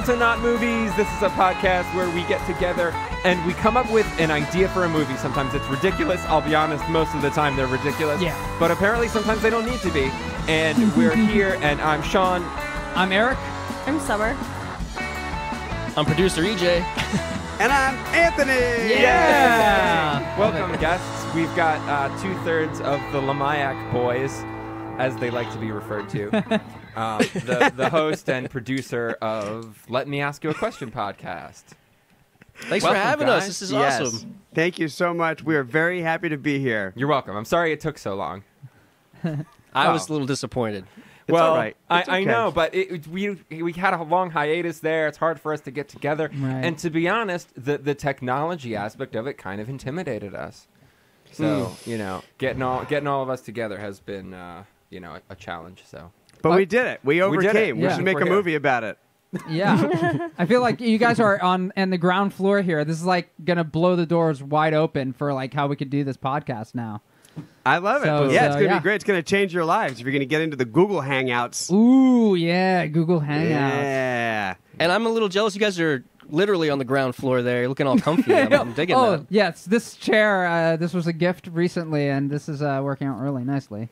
Welcome to Not Movies. This is a podcast where we get together and we come up with an idea for a movie. Sometimes it's ridiculous. I'll be honest, most of the time they're ridiculous. Yeah. But apparently sometimes they don't need to be. And we're here, and I'm Sean. I'm Eric. I'm Summer. I'm producer EJ. And I'm Anthony. Yeah! Welcome, guests. We've got 2/3 of the Lamayak boys, as they like to be referred to. The host and producer of Let Me Ask You a Question podcast. Thanks for having us. This is awesome. Thank you so much. We are very happy to be here. You're welcome. I'm sorry it took so long. I was a little disappointed. It's all right. I know, but we had a long hiatus there. It's hard for us to get together. Right. And to be honest, the technology aspect of it kind of intimidated us. So, getting all of us together has been, a challenge. So, but we did it. We overcame. We should make a movie about it. Yeah. I feel like you guys are on the ground floor here. This is like going to blow the doors wide open for like how we could do this podcast now. I love it. Yeah, it's going to be great. It's going to change your lives if you're going to get into the Google Hangouts. Ooh, yeah, Google Hangouts. Yeah. And I'm a little jealous. You guys are literally on the ground floor there. You're looking all comfy. I'm digging that. Oh, yes. This chair, this was a gift recently, and this is working out really nicely.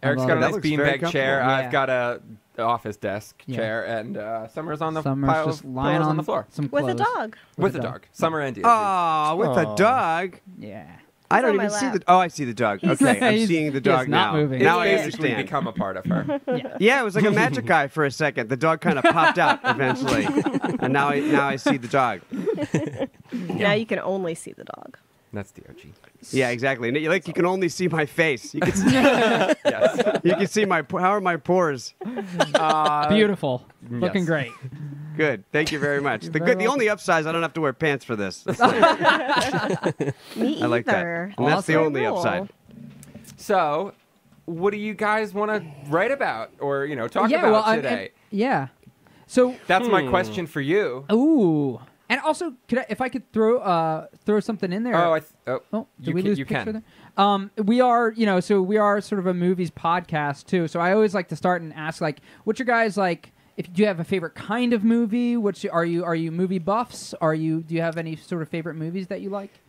Eric's got a nice beanbag chair. Yeah. I've got a office desk chair, and Summer's on the pile just of lying on the floor. With a dog. With a dog. Summer and EJ. Oh, with a dog? Yeah. I don't even see the... Oh, I see the dog. Okay, I'm seeing the dog now. Moving. Now I basically understand. become a part of her. Yeah, it was like a magic eye for a second. The dog kind of popped out eventually. And now I see the dog. Now you can only see the dog. That's the OG. Yeah, exactly. And you can only see my face. You can see, Yes. you can see how are my pores. Beautiful. Looking great. Good. Thank you very much. The only upside is I don't have to wear pants for this. Me I like that. either. And that's the only upside. So, what do you guys want to write about or talk about today? So that's my question for you. Ooh. And also, if I could throw something in there. Did we lose picture there? We are, we are sort of a movies podcast too. So I always like to start and ask, like, what's your guys like? If do you have a favorite kind of movie? Are you movie buffs? Do you have any sort of favorite movies that you like?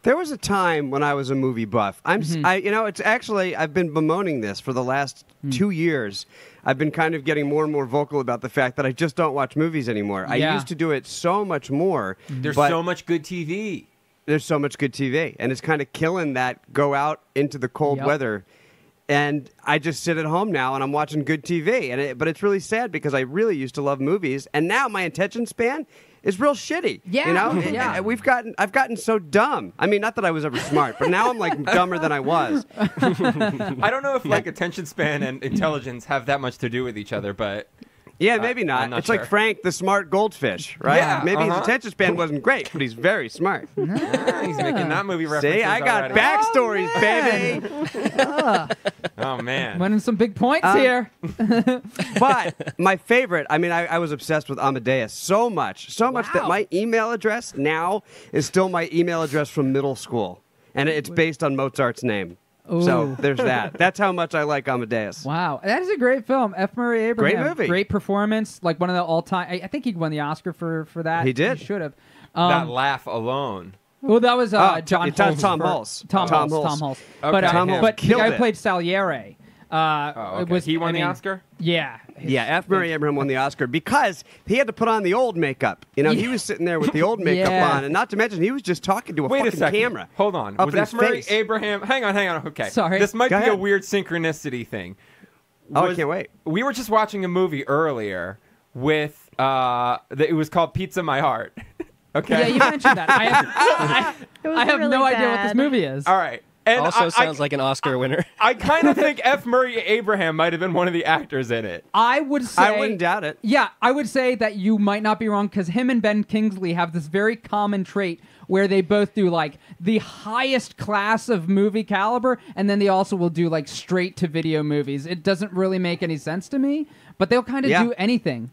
There was a time when I was a movie buff. It's actually I've been bemoaning this for the last 2 years. I've been kind of getting more and more vocal about the fact that I just don't watch movies anymore. I used to do it so much more. There's so much good TV. There's so much good TV, and it's kind of killing that go out into the cold weather. And I just sit at home now and I'm watching good TV. But it's really sad because I really used to love movies, and now my attention span is real shitty. Yeah. I've gotten so dumb. I mean, not that I was ever smart, but now I'm like dumber than I was. I don't know if like attention span and intelligence have that much to do with each other, but yeah, maybe not. It's like Frank, the smart goldfish, right? Yeah, maybe his attention span wasn't great, but he's very smart. He's making that movie references. See, I got backstories, baby. Oh man, winning some big points here. But my favorite, I was obsessed with Amadeus so much that my email address now is still my email address from middle school, and it's based on Mozart's name. Ooh. So there's that. That's how much I like Amadeus. Wow. That is a great film. F. Murray Abraham. Great movie. Great performance. Like one of the all-time... I think he won the Oscar for that. He did. He should have. That laugh alone. Well, that was Tom Hulse. Tom Hulse. Okay. But the guy who played Salieri. He won the Oscar? Yeah. Yeah, F. Murray Abraham won the Oscar because he had to put on the old makeup. He was sitting there with the old makeup on, and not to mention he was just talking to a fucking camera. Hold on. Was F. Murray Abraham... Hang on. Okay. Sorry. This might be a weird synchronicity thing. I can't wait. We were just watching a movie earlier with... it was called Pizza My Heart. Okay? Yeah, you mentioned that. I have no idea what this movie is. All right. And also sounds like an Oscar winner. I kind of think F. Murray Abraham might have been one of the actors in it. I would say... I wouldn't doubt it. Yeah, I would say that you might not be wrong because him and Ben Kingsley have this very common trait where they both do like the highest class of movie caliber, and then they also will do like straight to video movies. It doesn't really make any sense to me, but they'll kind of do anything.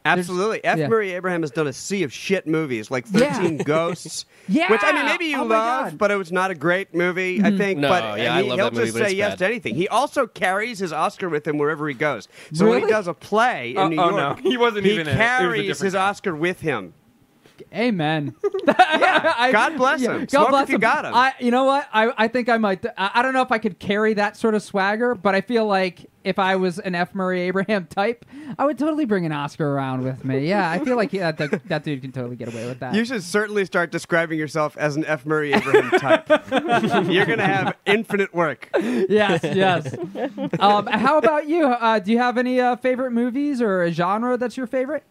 Absolutely. F. Murray Abraham has done a sea of shit movies, like 13 Ghosts. Yeah. Which, I mean, maybe you love, but it was not a great movie, I think. No, but I love he'll that movie, just but say it's yes bad. to anything. He also carries his Oscar with him wherever he goes. So when he does a play in New York, no. He wasn't even in it. He carries his Oscar with him. Amen. God bless him. God bless if you him. got him. You know what? I think I might. I don't know if I could carry that sort of swagger, but I feel like if I was an F. Murray Abraham type, I would totally bring an Oscar around with me. Yeah, I feel like that dude can totally get away with that. You should certainly start describing yourself as an F. Murray Abraham type. You're going to have infinite work. Yes. How about you? Do you have any favorite movies or a genre that's your favorite?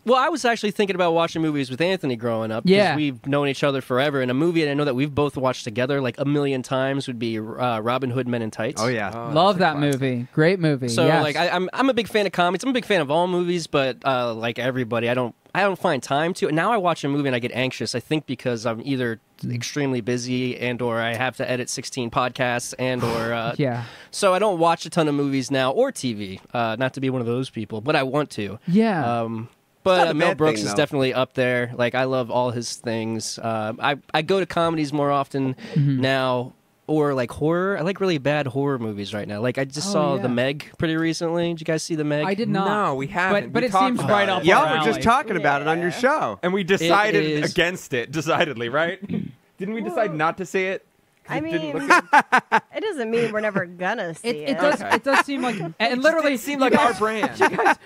Well, I was actually thinking about watching movies with Anthony growing up. Because we've known each other forever. And a movie that I know that we've both watched together like a million times would be Robin Hood Men in Tights. Oh, yeah. Love that movie. Great movie. So, yes. like, I'm a big fan of comedies. I'm a big fan of all movies, but like everybody, I don't find time to. Now I watch a movie and I get anxious, I think because I'm either extremely busy and or I have to edit 16 podcasts and or so I don't watch a ton of movies now or TV. Not to be one of those people, but I want to. But Mel Brooks is definitely up there. Like, I love all his things. I go to comedies more often now, or like horror. I like really bad horror movies right now. Like, I just saw The Meg pretty recently. Did you guys see The Meg? I did not. No, we haven't. But it seems right up our Y'all alley. were just talking about it on your show. And we decided against it, decidedly, right? Didn't we decide not to see it? I mean, it doesn't mean we're never gonna see it. It does seem like, and literally, it seemed like our brand. You guys,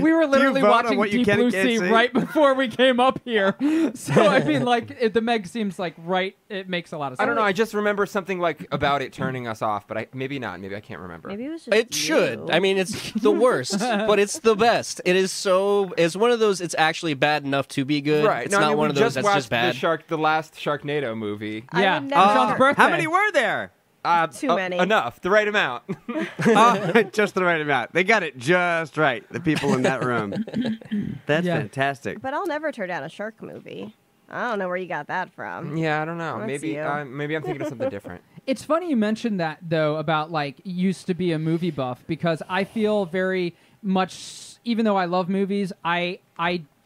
we were literally watching Deep Blue Sea right before we came up here. So I mean, like, the Meg seems like right. It makes a lot of sense. I don't know. I just remember something like about it turning us off, but maybe not. Maybe I can't remember. Maybe it was just It should. I mean, it's the worst, but it's the best. It is so. It's one of those. It's actually bad enough to be good. Right. It's not one of those that's just bad. The last Sharknado movie. Yeah. Birthday. How many were there? Too many. Enough. The right amount. Just the right amount. They got it just right, the people in that room. That's fantastic. But I'll never turn down a shark movie. I don't know where you got that from. Yeah, I don't know. That's Maybe I'm thinking of something different. It's funny you mentioned that, though, about, like, used to be a movie buff, because I feel very much, even though I love movies, I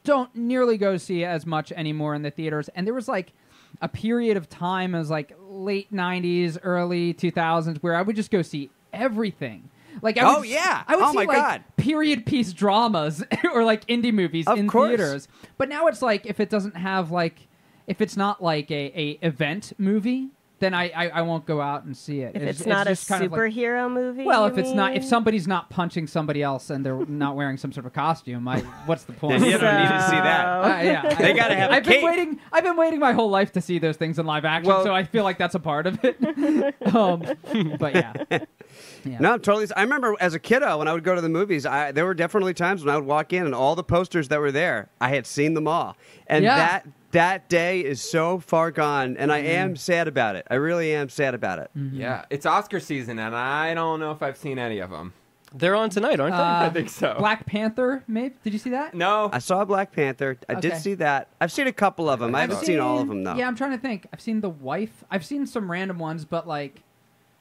don't nearly go see it as much anymore in the theaters. And there was, like, a period of time as like late 90s, early 2000s where I would just go see everything. Like, I would see like period piece dramas or like indie movies in theaters. But now it's like if it doesn't have like, if it's not like a event movie, then I won't go out and see it. If it's not a superhero movie? Well, if somebody's not punching somebody else and they're not wearing some sort of costume, what's the point? You don't need to see that. They got to have a cape. I've been waiting my whole life to see those things in live action, so I feel like that's a part of it. But yeah. No, totally. I remember as a kiddo when I would go to the movies, there were definitely times when I would walk in and all the posters that were there, I had seen them all. And that day is so far gone, and I am sad about it. I really am sad about it. Yeah, it's Oscar season, and I don't know if I've seen any of them. They're on tonight, aren't they? I think so. Black Panther, maybe? Did you see that? No. I saw Black Panther. I did see that. I've seen a couple of them. I haven't seen all of them, though. Yeah, I'm trying to think. I've seen The Wife. I've seen some random ones, but like,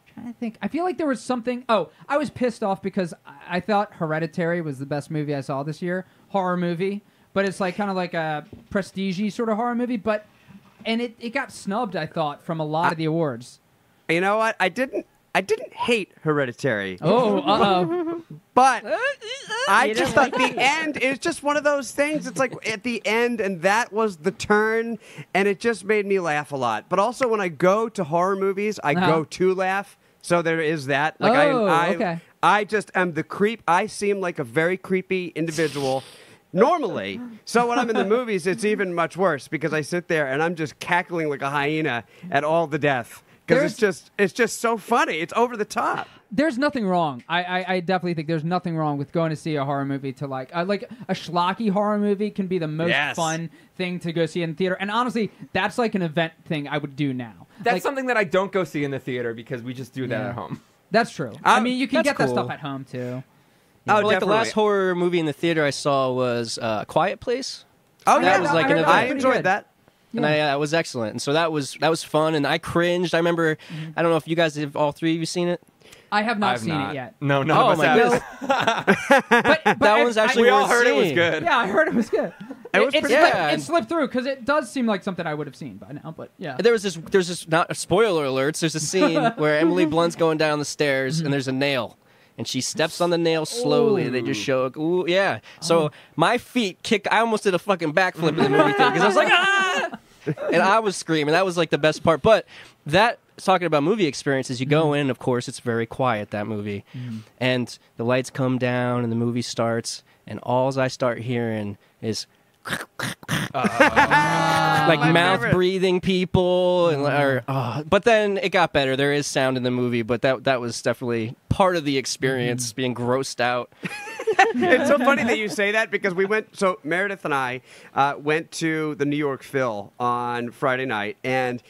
I'm trying to think. I feel like there was something. Oh, I was pissed off because I thought Hereditary was the best movie I saw this year. Horror movie. But it's like kind of like a prestige-y sort of horror movie. And it got snubbed, I thought, from a lot of the awards. You know what? I didn't hate Hereditary. Oh, uh-oh. But I just thought the end is just one of those things. It's like at the end, and that was the turn, and it just made me laugh a lot. But also when I go to horror movies, I go to laugh. So there is that. Like I just am the creep. I seem like a very creepy individual. Normally. So when I'm in the movies, it's even much worse because I sit there and I'm just cackling like a hyena at all the death. Because it's just so funny. It's over the top. There's nothing wrong. I definitely think there's nothing wrong with going to see a horror movie to like a schlocky horror movie can be the most fun thing to go see in the theater. And honestly, that's like an event thing I would do now. That's something that I don't go see in the theater because we just do that at home. That's true. I mean, you can get that stuff at home too. Oh, like the last horror movie in the theater I saw was Quiet Place. Oh, that was like an event. I enjoyed that. And it was excellent. And so that was fun, and I cringed. I remember, I don't know if you guys, all three of you seen it? I have not seen it yet. No, none of us have. but that one's actually we all heard it was good. Yeah, I heard it was good. It slipped through because it does seem like something I would have seen by now. But yeah, there's this not spoiler alerts. There's a scene where Emily Blunt's going down the stairs and there's a nail. And she steps on the nail slowly. They just show, ooh, yeah. So my feet kick. I almost did a fucking backflip in the movie theater because I was like, ah! And I was screaming. That was like the best part. But that, talking about movie experiences, you go in, of course, it's very quiet, that movie. And the lights come down and the movie starts. And all I start hearing is... like mouth breathing people but then it got better. There is sound in the movie, but that was definitely part of the experience, being grossed out. It's so funny that you say that because Meredith and I went to the New York Phil on Friday night, and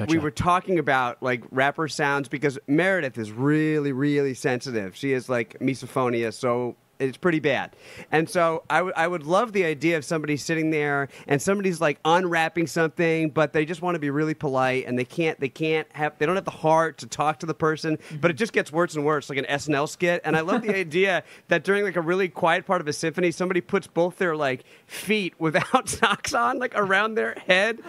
we were talking about like rapper sounds because Meredith is really, really sensitive. She is like misophonia, so it's pretty bad. And so I would love the idea of somebody sitting there and somebody's like unwrapping something, but they just want to be really polite and they don't have the heart to talk to the person, but it just gets worse and worse, like an SNL skit. And I love the idea that during like a really quiet part of a symphony, somebody puts both their like feet without socks on, like around their head.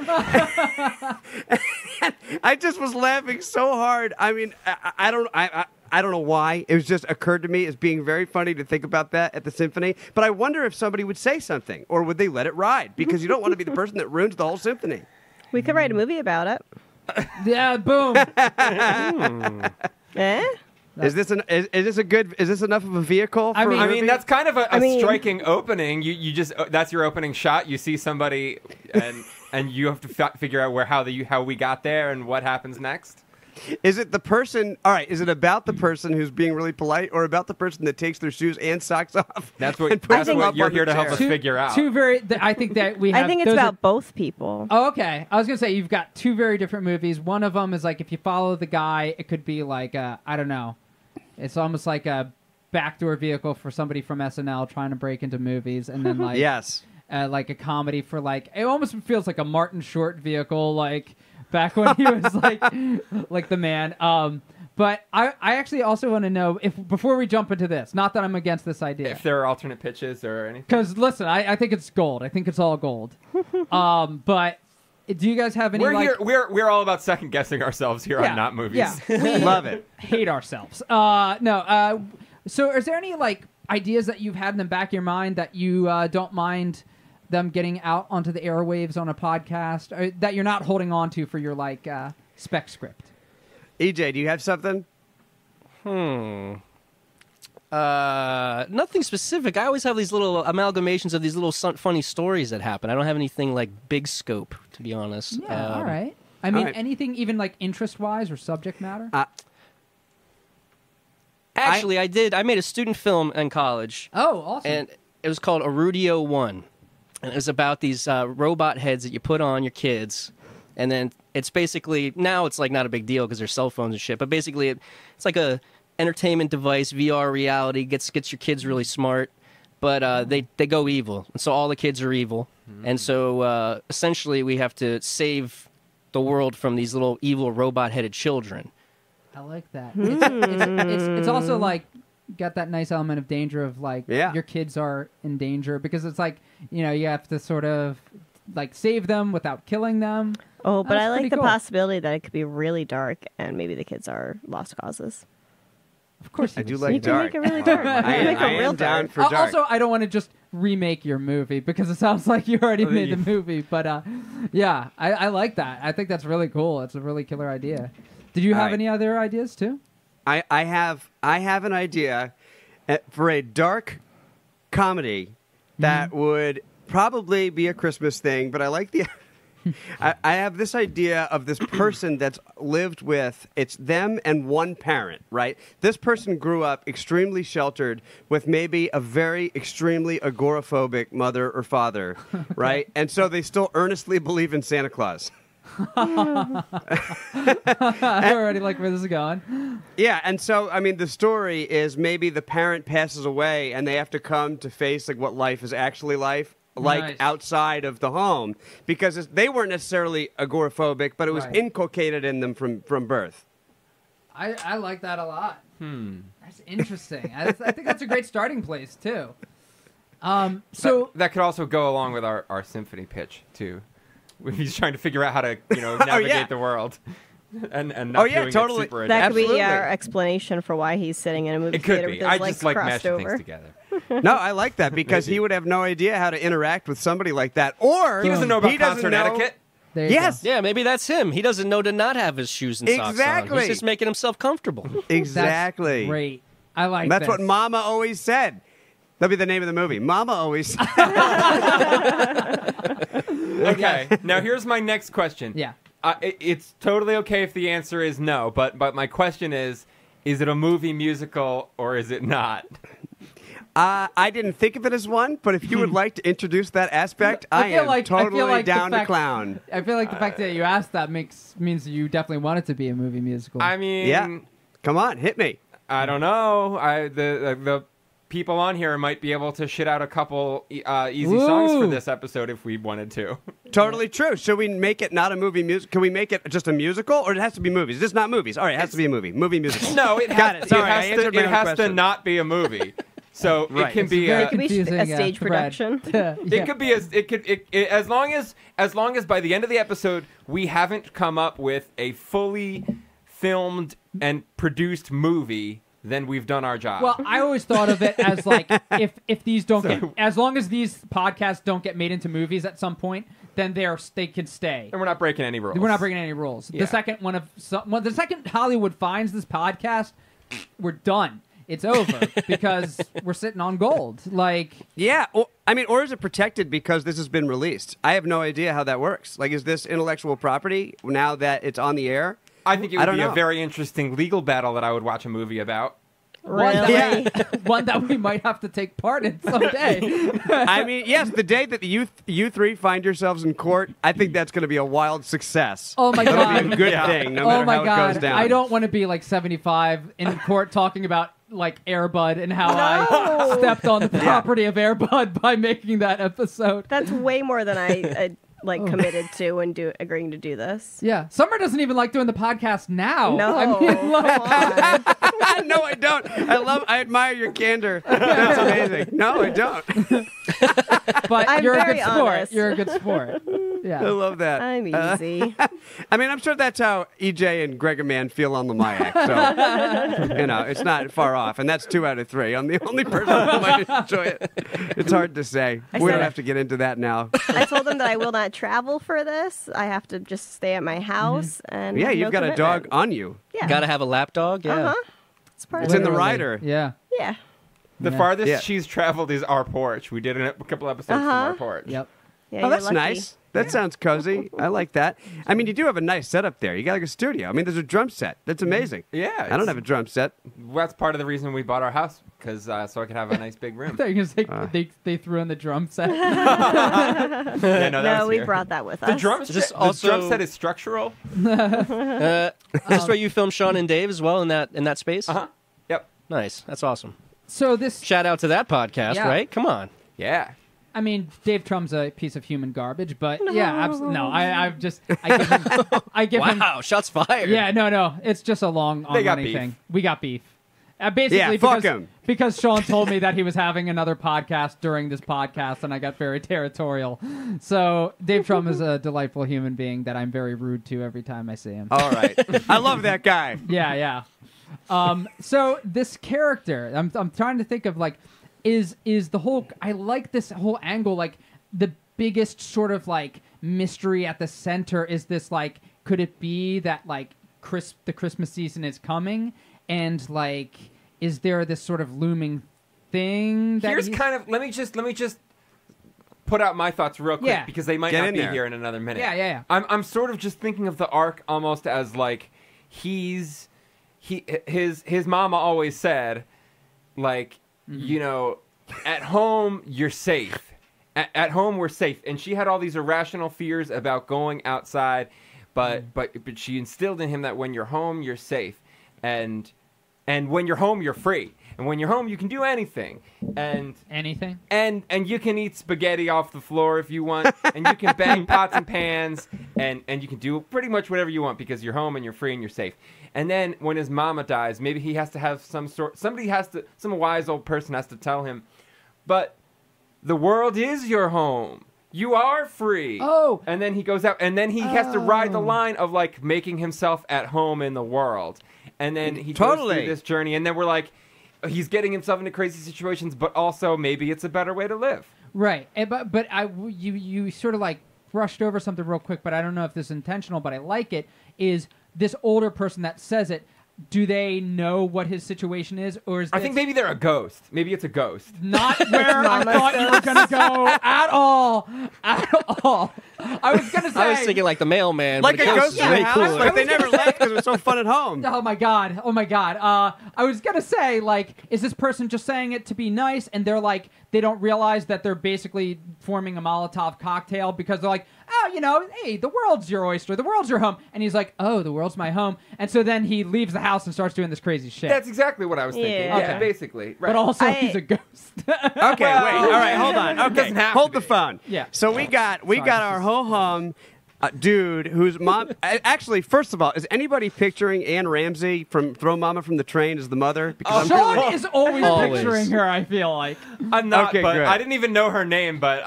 I just was laughing so hard. I mean, I don't know why. It was just occurred to me as being very funny to think about that at the symphony. But I wonder if somebody would say something, or would they let it ride? Because you don't want to be the person that ruins the whole symphony. We could write a movie about it. Yeah, boom. Is this enough of a vehicle? I mean, that's kind of a striking opening. You just that's your opening shot. You see somebody, and you have to figure out how we got there and what happens next. Is it the person? All right. Is it about the person who's being really polite, or about the person that takes their shoes and socks off? That's what you're here to help us figure out. I think that we have. I think it's about both people. Oh, okay. I was gonna say you've got two very different movies. One of them is like if you follow the guy, it could be like I don't know. It's almost like a backdoor vehicle for somebody from SNL trying to break into movies, and then like yes, like a comedy for like it almost feels like a Martin Short vehicle, like. Back when he was like the man. But I actually also want to know if before we jump into this, not that I'm against this idea, if there are alternate pitches or anything. Because listen, I think it's gold. I think it's all gold. But do you guys have any? We're all about second guessing ourselves here on Not Movies. Yeah, we love it. Hate ourselves. No. So is there any like ideas that you've had in the back of your mind that you don't mind them getting out onto the airwaves on a podcast, or that you're not holding on to for your like spec script? EJ, do you have something? Nothing specific. I always have these little amalgamations of these little funny stories that happen. I don't have anything like big scope, to be honest. Yeah, all right. I mean, anything even like interest-wise or subject matter? Actually, I did. I made a student film in college. Oh, awesome. And it was called Arawjo 1. And it was about these robot heads that you put on your kids. And then it's basically, now it's like not a big deal because there's cell phones and shit. But basically, it's like a entertainment device, VR reality, gets your kids really smart. But they go evil. And so all the kids are evil. And so essentially we have to save the world from these little evil robot-headed children. I like that. It's also like got that nice element of danger of like your kids are in danger because it's like, you know, you have to sort of like save them without killing them. Oh, but I like the possibility that it could be really dark and maybe the kids are lost causes. Of course, I do like dark. You can make it really dark. I am down for dark. Also, I don't want to just remake your movie because it sounds like you already made the movie. But yeah, I like that. I think that's really cool. It's a really killer idea. Did you have any other ideas too? I have an idea for a dark comedy that would probably be a Christmas thing, but I like the. I have this idea of this person that's lived with, it's them and one parent, right? This person grew up extremely sheltered with maybe a very extremely agoraphobic mother or father, right? And so they still earnestly believe in Santa Claus. I already like where this is going. Yeah, and so, I mean, the story is maybe the parent passes away and they have to come to face like what life is actually like outside of the home, because they weren't necessarily agoraphobic, but it was inculcated in them from birth. I like that a lot. That's interesting. I think that's a great starting place too. So that could also go along with our symphony pitch too. He's trying to figure out how to navigate the world. And not doing totally. It super that could Absolutely. be our explanation for why he's sitting in a movie It could theater be. with his I legs just like crossed mashing over. things together. No, I like that because he would have no idea how to interact with somebody like that. Or He doesn't know about he doesn't concert know- etiquette. there you Yes. Yeah, maybe that's him. He doesn't know to not have his shoes and socks on. Exactly. He's just making himself comfortable. go. Exactly. That's great. I like That's this. what Mama always said. That'll be the name of the movie. Mama always said. Okay. Now here's my next question. Yeah. It's totally okay if the answer is no, but my question is it a movie musical or is it not? I didn't think of it as one, but if you would like to introduce that aspect, I feel am like- I feel totally like the down to fact- clown. I feel like the fact that you asked that means you definitely want it to be a movie musical. I mean, Yeah. Come on, hit me. I don't know. The people on here might be able to shit out a couple easy songs for Ooh. this episode if we wanted to. Totally true. Should we make it not a movie music? Can we make it just a musical, or it has to be movies? It's not movies. All right, it has to be a movie. Movie musical. No, it Got has, it. Sorry, I it answered my own has to question. not be a movie. So Right. it can It's be very a, It could be confusing, a stage thread. production. Yeah. it could be as long as by the end of the episode we haven't come up with a fully filmed and produced movie, then we've done our job. Well, I always thought of it as like if these don't get, as long as these podcasts don't get made into movies at some point, then they can stay. and we're not breaking any rules. We're not breaking any rules. Yeah. The second Hollywood finds this podcast, we're done. It's over because we're sitting on gold. Like, Yeah, or is it protected because this has been released? I have no idea how that works. Like, is this intellectual property now that it's on the air? I think it I would don't be a know. very interesting legal battle that I would watch a movie about. one Really? one that we might have to take part in someday. I mean, yes, the day that you three find yourselves in court, I think that's going to be a wild success. Oh my That'll God. be a good Yeah. thing, no Oh matter my how it God! goes down. I don't want to be like 75 in court talking about like Airbud and how I stepped on the property of Airbud by making that episode. That's way more than I Oh. committed to when agreeing to do this. Yeah, Summer doesn't even like doing the podcast now. No, I mean, like, come on. No, I don't. I admire your candor. That's amazing. No, I don't. but I'm you're a very good sport. honest. You're a good sport. I Yeah. love that. I'm easy. I mean, I'm sure that's how EJ and Greg Man feel on the Mayak. So, it's not far off. And that's 2 out of 3. I'm the only person who might enjoy it. It's hard to say. We said don't it. have to get into that now. I told them that I will not travel for this. I have to just stay at my house. And Yeah, have you've no got a dog commitment. on you. Yeah. Got to have a lap dog. Yeah. Uh-huh. It's part It's of in the it. rider. Yeah. Yeah. The Yeah. farthest Yeah. she's traveled is our porch. We did a couple episodes from our porch. Yep. Yeah, Oh, you're that's lucky. nice. That sounds cozy. I like that. I mean, you do have a nice setup there. You got like a studio. I mean, there's a drum set. That's amazing. Yeah, I don't it's- have a drum set. That's part of the reason we bought our house, because so I could have a nice big room. I thought you were gonna say they threw in the drum set. Yeah, no, that No, was we here. brought that with The us. drum Just set. also- The drum set is structural. Is this where you filmed Sean and Dave as well in that space? Uh huh. Yep. Nice. That's awesome. So this, Shout out to that podcast, Yeah. right? Come on. Yeah. I mean, Dave Trum's a piece of human garbage, but yeah, absolutely. No, I give him, I give him. Wow, shots fired. Yeah, no, it's just a long They got on-running beef. thing. We got beef. Basically, Yeah, fuck because, him. because Sean told me that he was having another podcast during this podcast, and I got very territorial. So Dave Trum is a delightful human being that I'm very rude to every time I see him. All right. I love that guy. Yeah. So this character, I'm trying to think of like, is the whole. I like this whole angle. Like the biggest sort of like mystery at the center is this like, could it be that like the Christmas season is coming, and like, is there this sort of looming thing? That Here's he's- kind of let me just put out my thoughts real quick Yeah. because they might Get not in be there. here in another minute. Yeah. I'm sort of just thinking of the arc almost as like his mama always said, like, you know, at home you're safe. At home we're safe, and she had all these irrational fears about going outside, but she instilled in him that when you're home you're safe, and And when you're home, you're free. And when you're home, you can do anything. And you can eat spaghetti off the floor if you want. And you can bang pots and pans. And you can do pretty much whatever you want because you're home and you're free and you're safe. And then when his mama dies, maybe he has to have some wise old person has to tell him, but the world is your home. You are free. Oh. And then he goes out, and then he has to ride the line of, like, making himself at home in the world. And then he goes through this journey, and then we're like, he's getting himself into crazy situations, but also maybe it's a better way to live. Right. But you sort of, like, brushed over something real quick, but I don't know if this is intentional, but I like it, is this older person that says it, do they know what his situation is, or is I think maybe they're a ghost. Maybe it's a ghost. Not where I thought you were going to go at all. At all. I was going to say... I was thinking like the mailman. Like a ghost in the house? Cooler. Like they never left because it was so fun at home. Oh, my God. I was going to say, like, is this person just saying it to be nice, and they're like, they don't realize that they're basically forming a Molotov cocktail because they're like, oh, you know, hey, the world's your oyster. The world's your home. And he's like, oh, the world's my home. And so then he leaves the house and starts doing this crazy shit. That's exactly what I was thinking. Yeah. Yeah, basically. Right. But also, he's a ghost. Okay, wait. All right, hold on. Okay, hold the phone. Yeah. So we got our ho-hum dude whose mom... Actually, first of all, is anybody picturing Ann Ramsey from Throw Mama from the Train as the mother? Because Sean is always picturing her, I feel like. I'm not, okay, but good. I didn't even know her name, but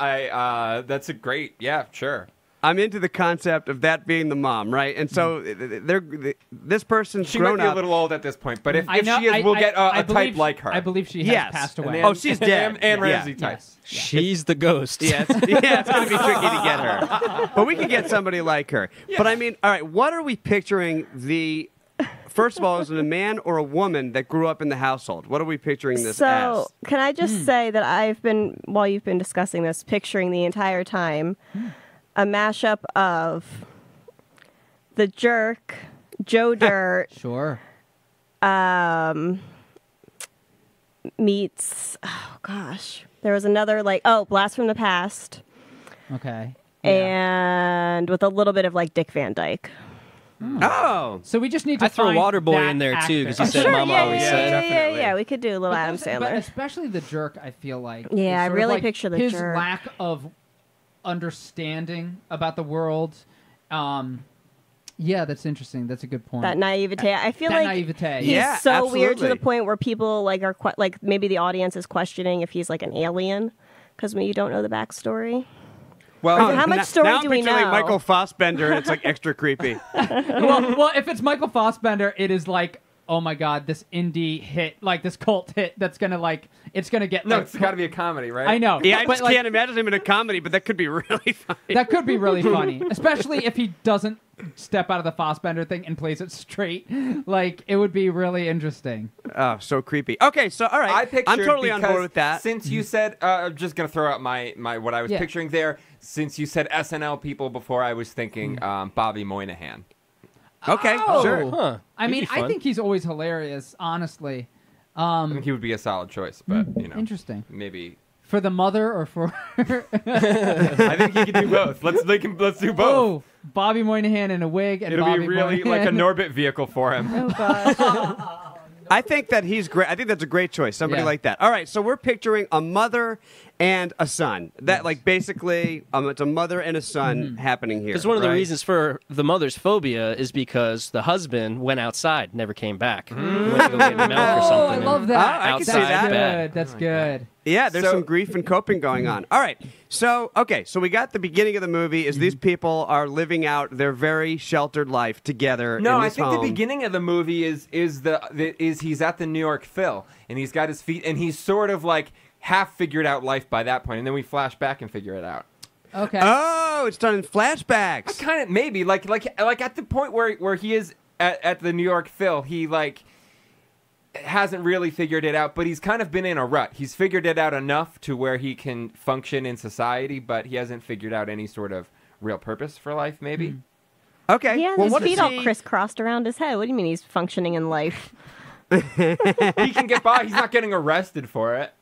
that's a great... Yeah, sure. I'm into the concept of that being the mom, right? And so this person's she grown might be up. a little old at this point, but if she is, we'll get a type like her. I believe she has passed away. Oh, she's dead. Ann Ramsey type. Yes. She's the ghost. Yeah, it's going to be tricky to get her. But we can get somebody like her. Yeah. But I mean, all right, what are we picturing First of all, is it a man or a woman that grew up in the household? What are we picturing this as? So, can I just say that I've been, while you've been discussing this, picturing the entire time a mashup of The Jerk, Joe Dirt, sure, meets, oh gosh, there was another Blast from the Past. Okay. And with a little bit of like Dick Van Dyke. Oh, so we just need to throw Waterboy in there too because you said Mama always said. Yeah, we could do a little Adam Sandler. But especially The Jerk, I feel like. Yeah, I really picture The Jerk. His lack of understanding about the world. Yeah, that's interesting. That's a good point. That naivete. I feel like naivete. He's so weird to the point where people like are like maybe the audience is questioning if he's like an alien because you don't know the backstory. Well, how much story do we know? Like Michael Fassbender, and it's like extra creepy. well, if it's Michael Fassbender, it is like, oh my God, this indie hit, like this cult hit that's gonna it's gonna get. No, it's got to be a comedy, right? I know. Yeah, I just can't imagine him in a comedy, but that could be really funny. That could be really funny, especially if he doesn't step out of the Fassbender thing and plays it straight. Like, it would be really interesting. Oh, so creepy. Okay, so all right, I'm totally on board with that. Since you said, I'm just gonna throw out my what I was picturing there. Since you said SNL people before, I was thinking Bobby Moynihan. Okay, sure. Huh. I mean, I think he's always hilarious, honestly. I think he would be a solid choice, but interesting. Maybe for the mother or for. I think he can do both. Let's do both. Oh, Bobby Moynihan in a wig, and it'll Bobby be really Moynihan. like a Norbit vehicle for him. Oh gosh. I think that he's great. I think that's a great choice. Somebody like that. All right, so we're picturing a mother and a son. That basically, it's a mother and a son happening here. Because one of the reasons for the mother's phobia is because the husband went outside, never came back. Went to go get milk or something. I love that. I can see that. Good. That's good. Yeah, there's some grief and coping going on. All right, so we got the beginning of the movie is these people are living out their very sheltered life together. No, in I this think home. the beginning of the movie is he's at the New York Phil and he's got his feet and he's sort of like half figured out life by that point, and then we flash back and figure it out. Okay. Oh, it's done in flashbacks. Kind of maybe like at the point where he is at the New York Phil, he hasn't really figured it out, but he's kind of been in a rut. He's figured it out enough to where he can function in society, but he hasn't figured out any sort of real purpose for life, maybe. Okay. He has his feet all crisscrossed around his head. What do you mean he's functioning in life? He can get by. He's not getting arrested for it.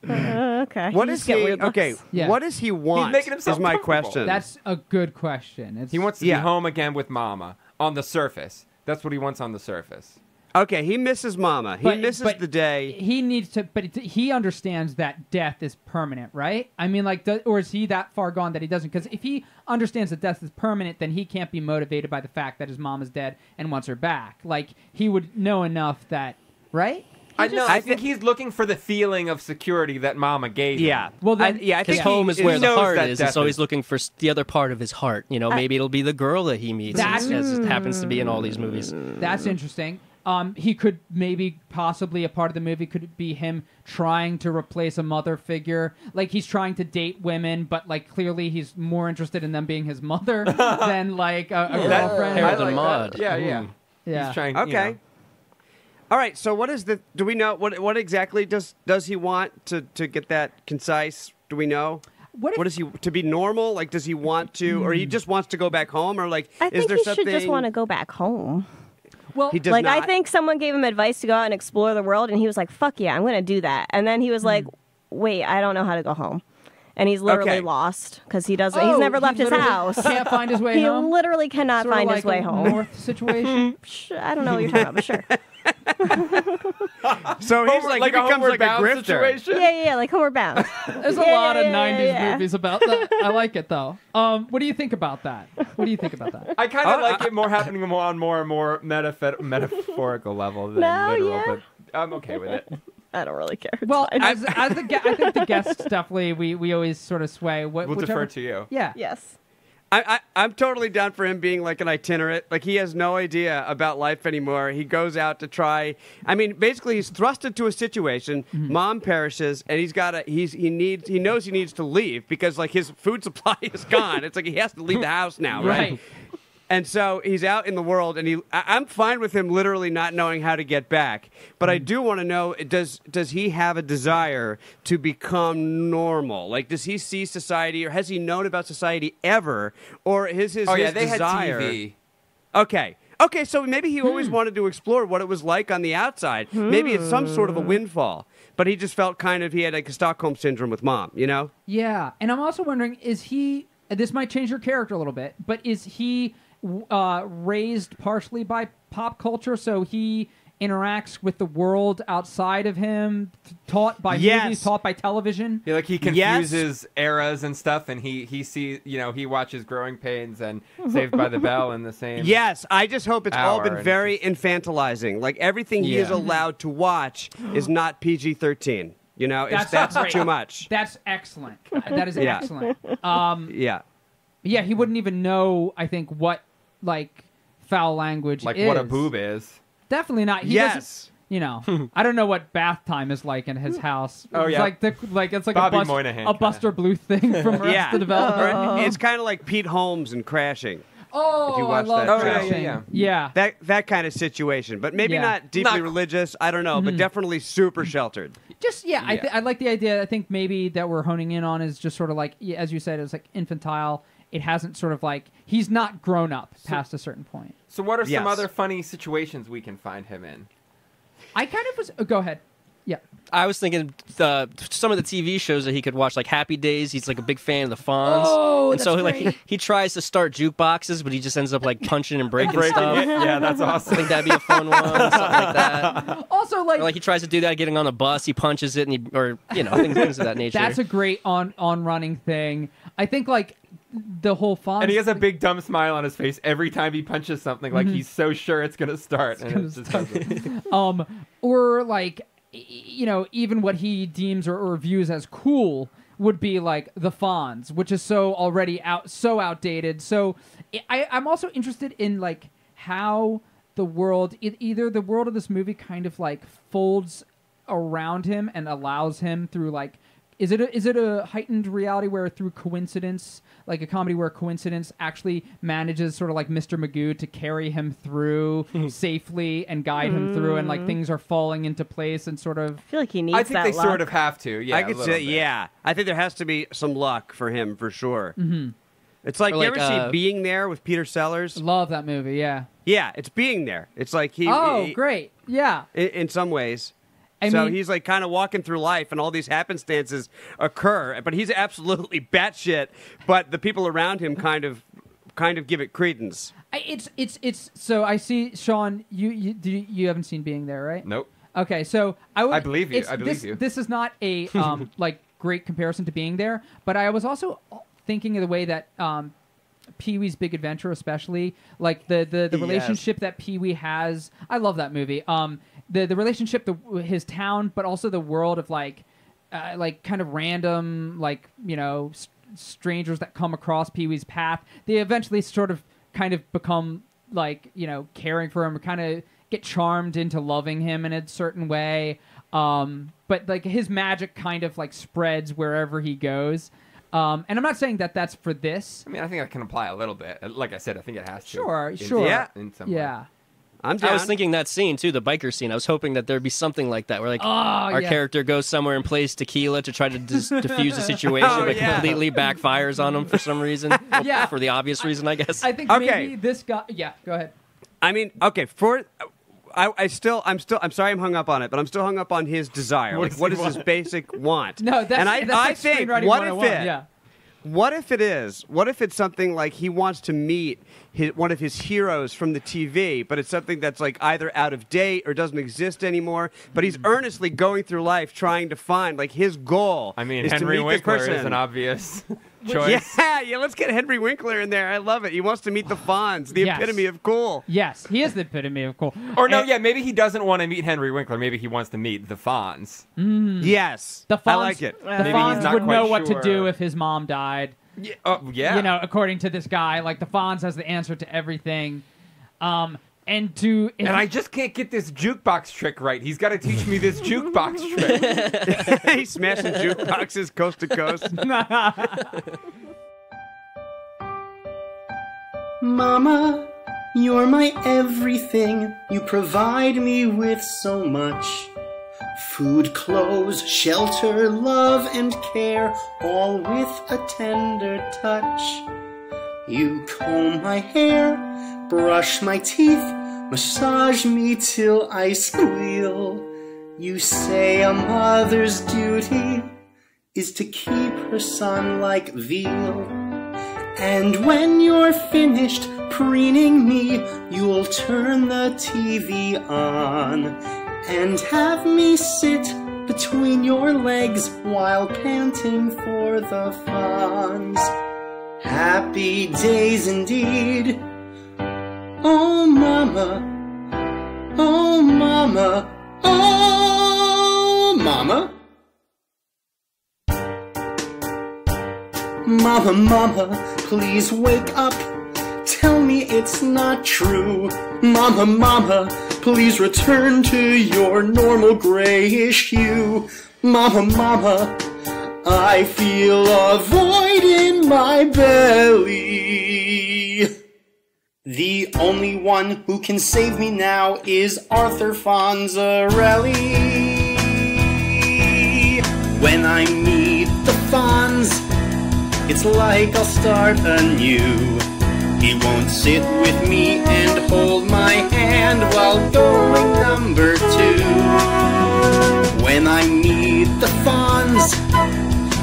Okay. What does he? Okay. Yeah. What does he want? He's making himself is my comfortable. question. That's a good question. He wants to be home again with Mama on the surface. That's what he wants on the surface. Okay, he misses Mama. He misses the day. He needs to, but he understands that death is permanent, right? I mean, like, or is he that far gone that he doesn't? Because if he understands that death is permanent, then he can't be motivated by the fact that his mom is dead and wants her back. Like, he would know enough that, right? I think he's looking for the feeling of security that Mama gave him. Yeah. Well, then, I think home is where the heart is, and so is. he's looking for the other part of his heart. You know, maybe it'll be the girl that he meets, as it happens to be in all these movies. That's interesting. He could possibly a part of the movie could be him trying to replace a mother figure. Like, he's trying to date women, but like clearly he's more interested in them being his mother than like a girlfriend. Harold and Maude. Yeah. He's trying. Okay. All right. So what is do we know what exactly does he want to get that concise? Do we know? What is he to be normal? Like, does he want to, or he just wants to go back home, or like, I is think there he something? should just want to go back home. Well, he does like, not. I think someone gave him advice to go out and explore the world, and he was like, "Fuck yeah, I'm going to do that." And then he was like, "Wait, I don't know how to go home." And he's literally lost because he doesn't. He's never left his house. Can't find his way home. He literally cannot Sort of find like his way a home. North situation. I don't know what you're talking about, but sure. So he's like he becomes like a grifter. Situation? Yeah, like Homeward Bound. There's a lot of 90s movies about that. I like it, though. What do you think about that? I kind of like it more happening on more and more metaphorical level than literal, but I'm okay with it. I don't really care. Well, I think the guests definitely, we always sort of sway. We'll defer to you. Yeah. Yes. I'm totally down for him being like an itinerant. Like, he has no idea about life anymore. He goes out to try. I mean, basically, he's thrust into a situation. Mm-hmm. Mom perishes, and he knows he needs to leave because like his food supply is gone. It's like he has to leave the house now, right? And so he's out in the world, and I'm fine with him literally not knowing how to get back. But I do want to know, does he have a desire to become normal? Like, does he see society, or has he known about society ever? Or is his they desire... had TV. Okay, so maybe he always wanted to explore what it was like on the outside. Maybe it's some sort of a windfall. But he just felt he had like a Stockholm Syndrome with Mom, you know? Yeah, and I'm also wondering, this might change your character a little bit, but is he... raised partially by pop culture, so he interacts with the world outside of him, taught by movies, taught by television. Yeah, like he confuses eras and stuff, and he sees, he watches Growing Pains and Saved by the Bell in the same. Yes, I just hope it's all been very infantilizing. Like, everything he is allowed to watch is not PG-13. You know, that's too much. That's excellent. That is excellent. Yeah, he wouldn't even know, I think, what like foul language like is. What a boob is. Definitely not. He doesn't, I don't know what bath time is like in his house. It's like Bobby Moynihan a Buster Bluth thing from Arrested Development. It's kind of like Pete Holmes and Crashing. Oh, if you watch I love that Crashing. Yeah. That kind of situation, but maybe not deeply religious. I don't know, but definitely super sheltered. I like the idea. I think maybe that we're honing in on is just sort of like, as you said, it's like infantile. It hasn't sort of like, he's not grown up past a certain point. So what are some other funny situations we can find him in? I kind of was, go ahead. Yeah. I was thinking some of the TV shows that he could watch, like Happy Days. He's like a big fan of the Fonz. Oh, and so great. Like he tries to start jukeboxes, but he just ends up like punching and breaking stuff. Yeah, that's awesome. I think that'd be a fun one, something like that. Also, like he tries to do that getting on a bus, he punches it, and things of that nature. That's a great on running thing. I think like the whole Fonz. And he has a big dumb smile on his face every time he punches something. Like he's so sure it's gonna start. Or like, even what he deems or views as cool would be like the Fonz, which is so outdated. So I'm also interested in like how the world, either the world of this movie kind of like folds around him and allows him through like, is it a heightened reality where through coincidence, like a comedy where coincidence actually manages sort of like Mr. Magoo to carry him through safely and guide him through, and like things are falling into place and sort of. I feel like he needs that. I think they luck. sort of have to. Yeah, I could say. Yeah, I think there has to be some luck for him for sure. Mm-hmm. It's like, you ever see Being There with Peter Sellers? Love that movie. Yeah. Yeah, it's Being There. It's like he. Great. Yeah. In some ways. I mean, he's like kind of walking through life, and all these happenstances occur, but he's absolutely batshit. But the people around him kind of kind of give it credence. It's so I see, Sean, you haven't seen Being There, right? Nope. Okay, so I believe you. I believe you. This is not a like great comparison to Being There, but I was also thinking of the way that Pee-wee's Big Adventure, especially like the relationship that Pee-wee has. I love that movie. The relationship, his town, but also the world of like kind of random, like, you know, strangers that come across Pee-wee's path. They eventually sort of kind of become like, you know, caring for him, or kind of get charmed into loving him in a certain way. But like his magic kind of like spreads wherever he goes. And I'm not saying that that's for this. I mean, I think that can apply a little bit. Like I said, I think it has to. Sure. Yeah. In some way. I'm down. I was thinking that scene too, the biker scene. I was hoping that there'd be something like that, where like our character goes somewhere and plays tequila to try to diffuse the situation, but completely backfires on him for some reason. Yeah, for the obvious reason, I guess. I think maybe this guy. Yeah, go ahead. I mean, okay. I'm sorry, I'm hung up on it, but I'm still hung up on his desire. What is his basic want? No, that's I like think what if it's something like he wants to meet one of his heroes from the TV, but it's something that's like either out of date or doesn't exist anymore, but he's earnestly going through life trying to find, like, his goal. I mean, is Henry to meet Winkler this person. is an obvious choice. Yeah, let's get Henry Winkler in there. I love it. He wants to meet the Fonz, the epitome of cool. Yes, he is the epitome of cool. Or maybe he doesn't want to meet Henry Winkler. Maybe he wants to meet the Fonz. Yes, the Fonz, I like it. The Fonz would know what to do if his mom died. Yeah. You know, according to this guy, like the Fonz has the answer to everything. And I just can't get this jukebox trick right. He's got to teach me this jukebox trick. He's smashing jukeboxes coast to coast. Mama, you're my everything. You provide me with so much. Food, clothes, shelter, love, and care, all with a tender touch. You comb my hair, brush my teeth, massage me till I squeal. You say a mother's duty is to keep her son like veal. And when you're finished preening me, you'll turn the TV on and have me sit between your legs while panting for the Fonz. Happy days indeed. Oh, mama. Oh, mama. Oh, mama. Mama, mama, please wake up. Tell me it's not true. Mama, mama, please return to your normal grayish hue. Mama, mama, I feel a void in my belly. The only one who can save me now is Arthur Fonzarelli. When I meet the Fonz, it's like I'll start anew. He won't sit with me and hold my hand while going number 2. When I meet the Fonz,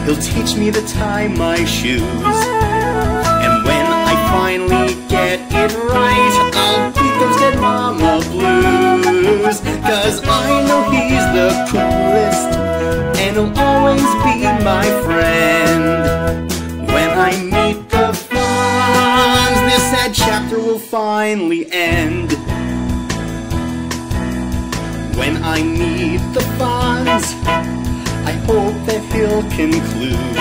he'll teach me to tie my shoes. And when I finally get it right, I'll beat those dead mama blues. 'Cause I know he's the coolest, and he'll always be my friend. When I meet the Fonz, this sad chapter will finally end. When I meet the Fonz, I hope that he'll conclude,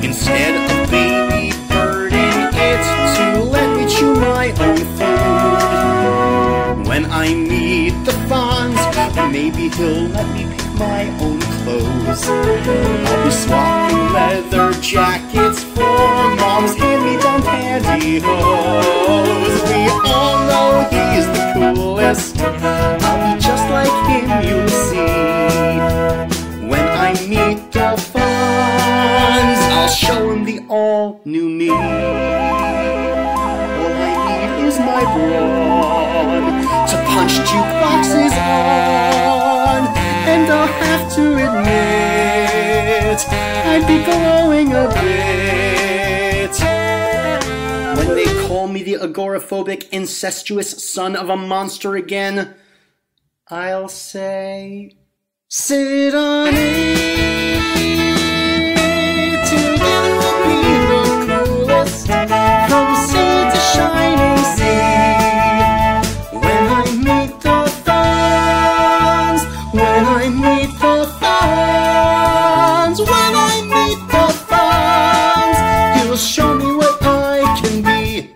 instead of baby birding it, to let me chew my own food. When I meet the Fonz, maybe he'll let me pick my own clothes. I'll be swapping leather jackets for mom's hand-me-down pantyhose. We all know he's the coolest. I'll be just like him, you'll see. When I meet the Fonz, I'll show him the all-new me. All I need is my brawn to punch jukeboxes on, and I'll have to admit I'd be glowing a bit when agoraphobic, incestuous son of a monster again, I'll say, sit on it. Together we'll be the coolest, from sea to shining sea. When I meet the Fonz, when I meet the Fonz, when I meet the Fonz, he'll show me what I can be.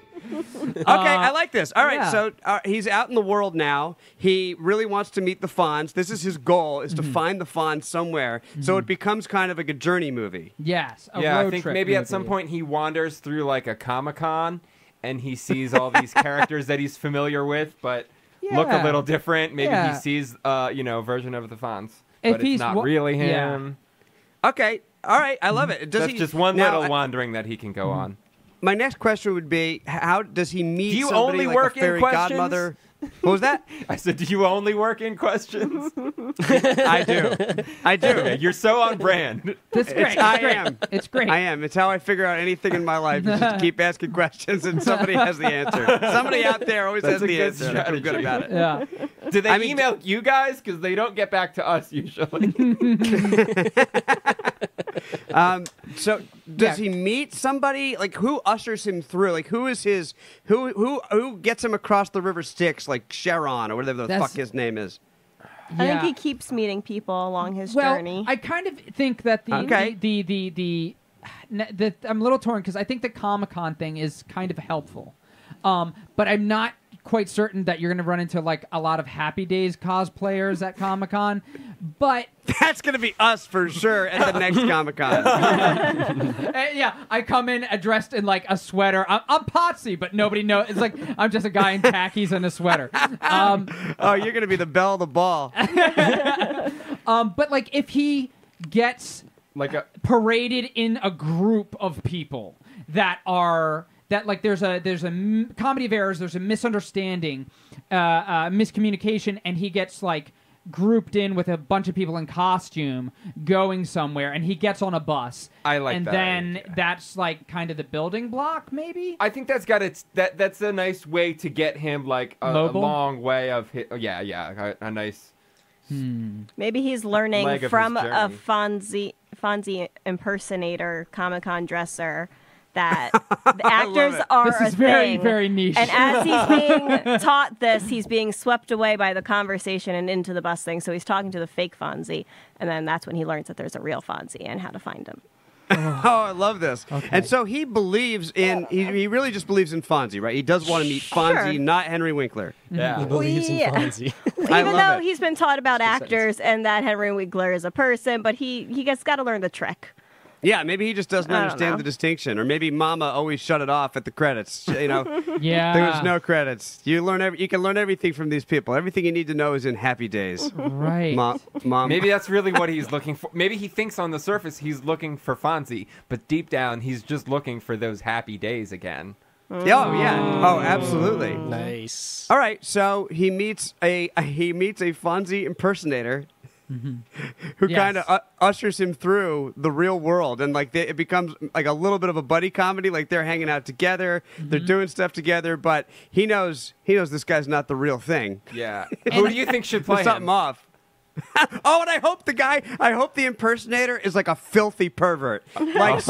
Okay, I like this. All right, so he's out in the world now. He really wants to meet the Fonz. This is his goal, is to find the Fonz somewhere. So it becomes kind of like a journey movie. Yes, a road I think trip maybe movie. at some point he wanders through like a Comic-Con and he sees all these characters that he's familiar with, but look a little different. Maybe he sees, a version of the Fonz, but it's not really him. Okay, all right, I love it. That's just one little wandering that he can go on. My next question would be, how does he meet Do you somebody only like work a fairy in questions? godmother? What was that? I said, do you only work in questions? I do. Okay, you're so on brand. That's great. I am. It's great. I am. It's how I figure out anything in my life. Is just to keep asking questions, and somebody has the answer. Somebody out there always has the answer. And I feel good about it. Yeah. Do they email you guys? Because they don't get back to us usually. So does he meet somebody? Like, who ushers him through? Like, who is his? Who gets him across the river Styx? Like Sharon or whatever the fuck his name is. I think he keeps meeting people along his journey. I kind of think that I'm a little torn because I think the Comic-Con thing is kind of helpful, but I'm not quite certain that you're going to run into like a lot of Happy Days cosplayers at Comic-Con, but that's going to be us for sure at the next Comic-Con. I come in dressed in like a sweater. I'm Potsy, but nobody knows. It's like I'm just a guy in khakis and a sweater. You're going to be the belle of the ball. But like if he gets like paraded in a group of people that are. That like there's a comedy of errors, there's a misunderstanding, miscommunication, and he gets like grouped in with a bunch of people in costume going somewhere, and he gets on a bus. I like and that. And then that's like kind of the building block, maybe. I think that's got that's a nice way to get him like a long way of a nice. Maybe he's learning from a Fonzie impersonator, Comic-Con dresser. That the actors are this is a very, thing. very niche. And as he's being taught this, he's being swept away by the conversation and into the bus thing. So he's talking to the fake Fonzie, and then that's when he learns that there's a real Fonzie and how to find him. Oh, I love this. Okay. And so he believes in, he really just believes in Fonzie, right? He does want to meet Fonzie, not Henry Winkler. Yeah. He believes in Fonzie. Even though he's been taught about actors and that Henry Winkler is a person, but he gets got to learn the trick. Yeah, maybe he just doesn't understand the distinction, or maybe Mama always shut it off at the credits. You know, there was no credits. You can learn everything from these people. Everything you need to know is in Happy Days. Right, Mom. Maybe that's really what he's looking for. Maybe he thinks on the surface he's looking for Fonzie, but deep down he's just looking for those happy days again. Oh yeah. Oh, absolutely. Nice. All right, so he meets a Fonzie impersonator. Who kind of ushers him through the real world, and like it becomes like a little bit of a buddy comedy. Like they're hanging out together, they're doing stuff together, but he knows this guy's not the real thing. Yeah. Who do you think should play something off? Oh, and I hope the impersonator is like a filthy pervert, like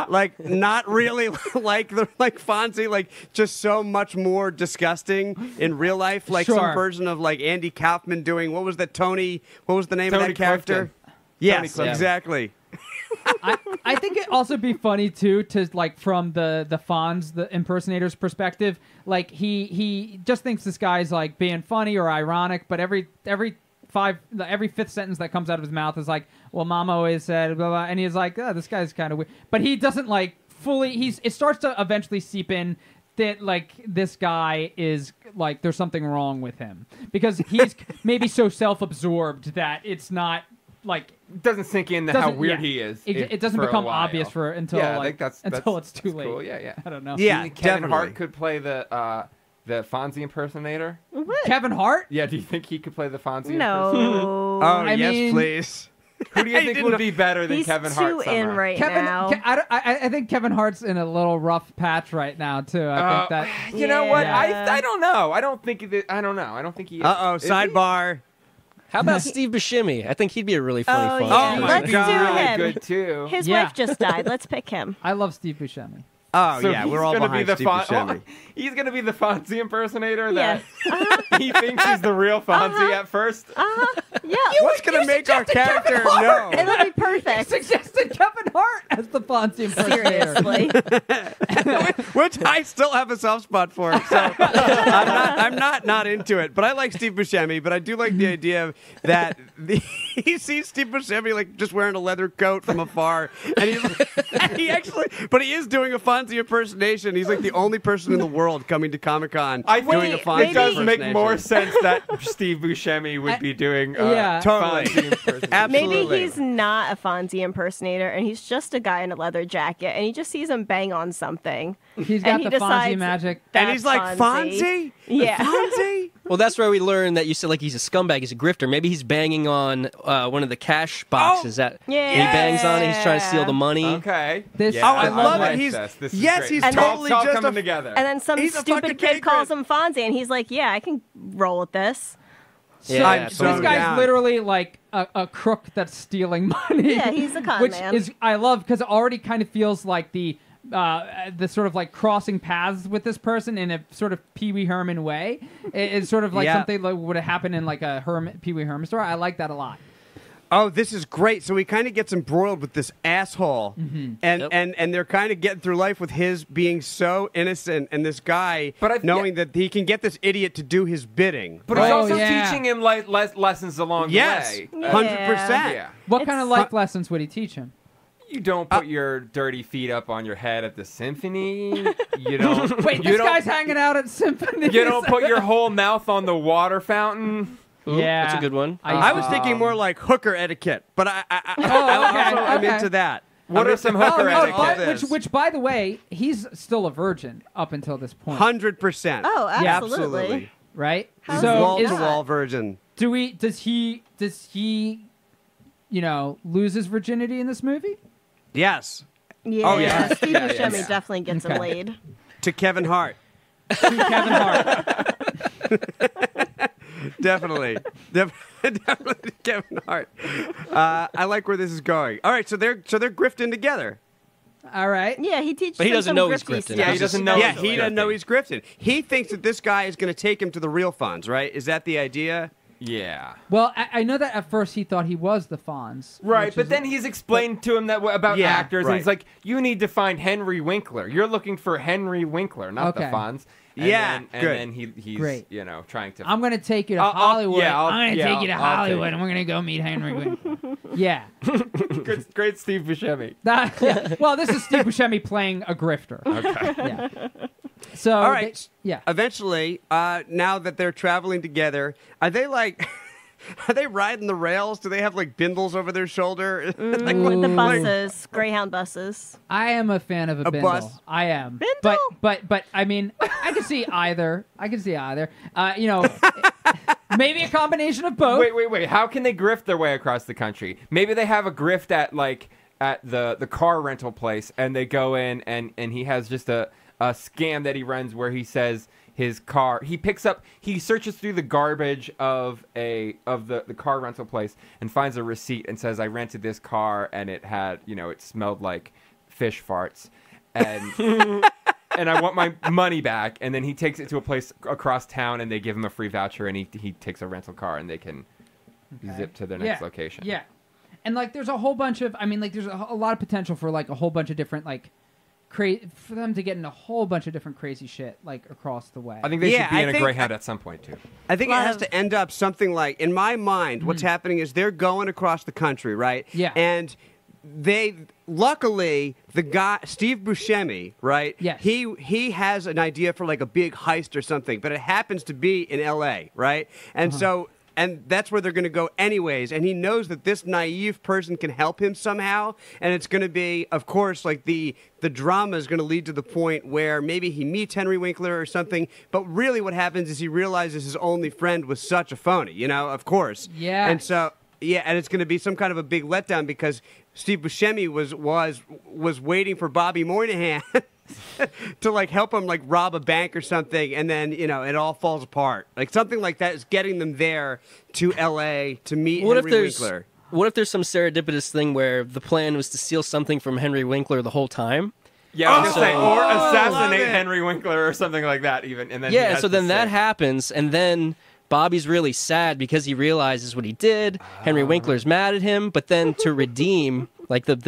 like not really like Fonzie, like just so much more disgusting in real life, like some version of like Andy Kaufman doing what was the name of that character? Clifton. Yes, exactly. I think it'd also be funny too to like from the Fonz, the impersonator's perspective, like he just thinks this guy's like being funny or ironic, but every fifth sentence that comes out of his mouth is like, well, Mama always said blah blah, and he's like, oh, this guy's kind of weird, but he doesn't like fully. It starts to eventually seep in that like this guy is like there's something wrong with him because he's maybe so self-absorbed that it's not. Like it doesn't sink in how weird he is. It doesn't become obvious until I think until it's too late. Cool. Yeah. I don't know. Yeah, Kevin Hart could play the Fonzie impersonator. What? Kevin Hart? Yeah. Do you think he could play the Fonzie? No. impersonator? Oh, yes, please. Who do you think would be better than Kevin Hart? He's too in right now. I think Kevin Hart's in a little rough patch right now too. I think that. You know what? I don't know. I don't think I don't know. I don't think he. Sidebar. How about Steve Buscemi? I think he'd be a really funny Fonz. Yeah. Let's do him. Good too. His wife just died. Let's pick him. I love Steve Buscemi. Oh, yeah, we're all behind Steve Buscemi. He's going to be the Fonzie impersonator that he thinks he's the real Fonzie at first. Yeah. What's going to make our character know? It'll be perfect. You suggested Kevin Hart as the Fonzie impersonator. Seriously. Which I still have a soft spot for, so I'm not into it. But I like Steve Buscemi, but I do like the idea that he sees Steve Buscemi like just wearing a leather coat from afar, and he is doing a Fonzie impersonation. He's like the only person in the world coming to Comic-Con doing a Fonzie It does make more sense that Steve Buscemi would be doing totally. Fonzie impersonation. Absolutely. Maybe he's not a Fonzie impersonator, and he's just a guy in a leather jacket, and he just sees him bang on something. He's got the Fonzie magic. And he's like, Fonzie? Yeah. Fonzie? Well, that's where we learn that you said like he's a scumbag, he's a grifter. Maybe he's banging on one of the cash boxes that he bangs on it. He's trying to steal the money. Okay. I love it. He's totally all just coming together. And then some stupid kid calls him Fonzie, and he's like, "Yeah, I can roll with this." So this guy's literally like a crook that's stealing money. Yeah, he's a con which man. Is I love because it already kind of feels like the sort of like crossing paths with this person in a sort of Pee Wee Herman way. It's sort of like something that would have happened in like a Pee Wee Herman story. I like that a lot. Oh, this is great. So he kind of gets embroiled with this asshole, and they're kind of getting through life with his being so innocent and this guy knowing that he can get this idiot to do his bidding. But he's also teaching him lessons along the way. 100%. Yeah. What kind of life lessons would he teach him? You don't put your dirty feet up on your head at the symphony. You don't. Wait, this guy's hanging out at symphony. You don't put your whole mouth on the water fountain. Ooh, that's a good one. I was thinking more like hooker etiquette, but I'm into that. What are some hooker etiquette? Which, by the way, he's still a virgin up until this point. 100%. Oh, absolutely. Yeah, absolutely. Right? Wall-to-wall virgin. Does he lose his virginity in this movie? Yes. Yeah. Oh, yeah. Steve Buscemi definitely gets him laid. To Kevin Hart. Definitely Kevin Hart. I like where this is going. All right, so they're grifting together. All right. Yeah, he teaches. But he doesn't know he's grifty grifting. stuff. Yeah, he doesn't know. Yeah, he doesn't know he's grifting. He thinks that this guy is going to take him to the real Fonz, right? Is that the idea? Yeah. Well, I know that at first he thought he was the Fonz. Right, but then he's explained to him that about actors, and he's like, "You need to find Henry Winkler. You're looking for Henry Winkler, not the Fonz." And then he's great. Trying to. I'm going to take you to Hollywood. I'm going to take you to Hollywood, take and we're going to go meet Henry Winkler. Yeah. Great Steve Buscemi. Well, this is Steve Buscemi playing a grifter. Okay. Yeah. So, all right. Eventually, now that they're traveling together, are they like... Are they riding the rails? Do they have like bindles over their shoulder? The buses, Greyhound buses. I am a fan of a bindle. Bus. I am. Bindle? But I mean, I can see either. Maybe a combination of both. Wait. How can they grift their way across the country? Maybe they have a grift at the car rental place, and they go in and he has just a scam that he runs where he says his car, he searches through the garbage of the car rental place and finds a receipt and says, I rented this car and it had, it smelled like fish farts and and I want my money back. And then he takes it to a place across town and they give him a free voucher and he takes a rental car and they can zip to their next location. Yeah. And there's a whole bunch of, there's a lot of potential for a whole bunch of different for them to get in a whole bunch of different crazy shit across the way. I think they should be in a Greyhound at some point too. I think it has to end up something like, in my mind, what's happening is they're going across the country, right? Yeah. And luckily, the guy, Steve Buscemi, right? Yes. He has an idea for a big heist or something, but it happens to be in L.A., right? And so... And that's where they're going to go anyways. And he knows that this naive person can help him somehow. And it's going to be, of course, the drama is going to lead to the point where maybe he meets Henry Winkler or something. But really what happens is he realizes his only friend was such a phony, of course. Yeah. And so... Yeah, and it's going to be some kind of a big letdown because Steve Buscemi was waiting for Bobby Moynihan to like help him like rob a bank or something, and then it all falls apart. Like something like that is getting them there to L.A. to meet Henry Winkler. What if there's some serendipitous thing where the plan was to steal something from Henry Winkler the whole time? Yeah, I was gonna say, or assassinate Henry Winkler or something like that, even. And then so then that happens, and then Bobby's really sad because he realizes what he did. Henry Winkler's mad at him, but then to redeem, like the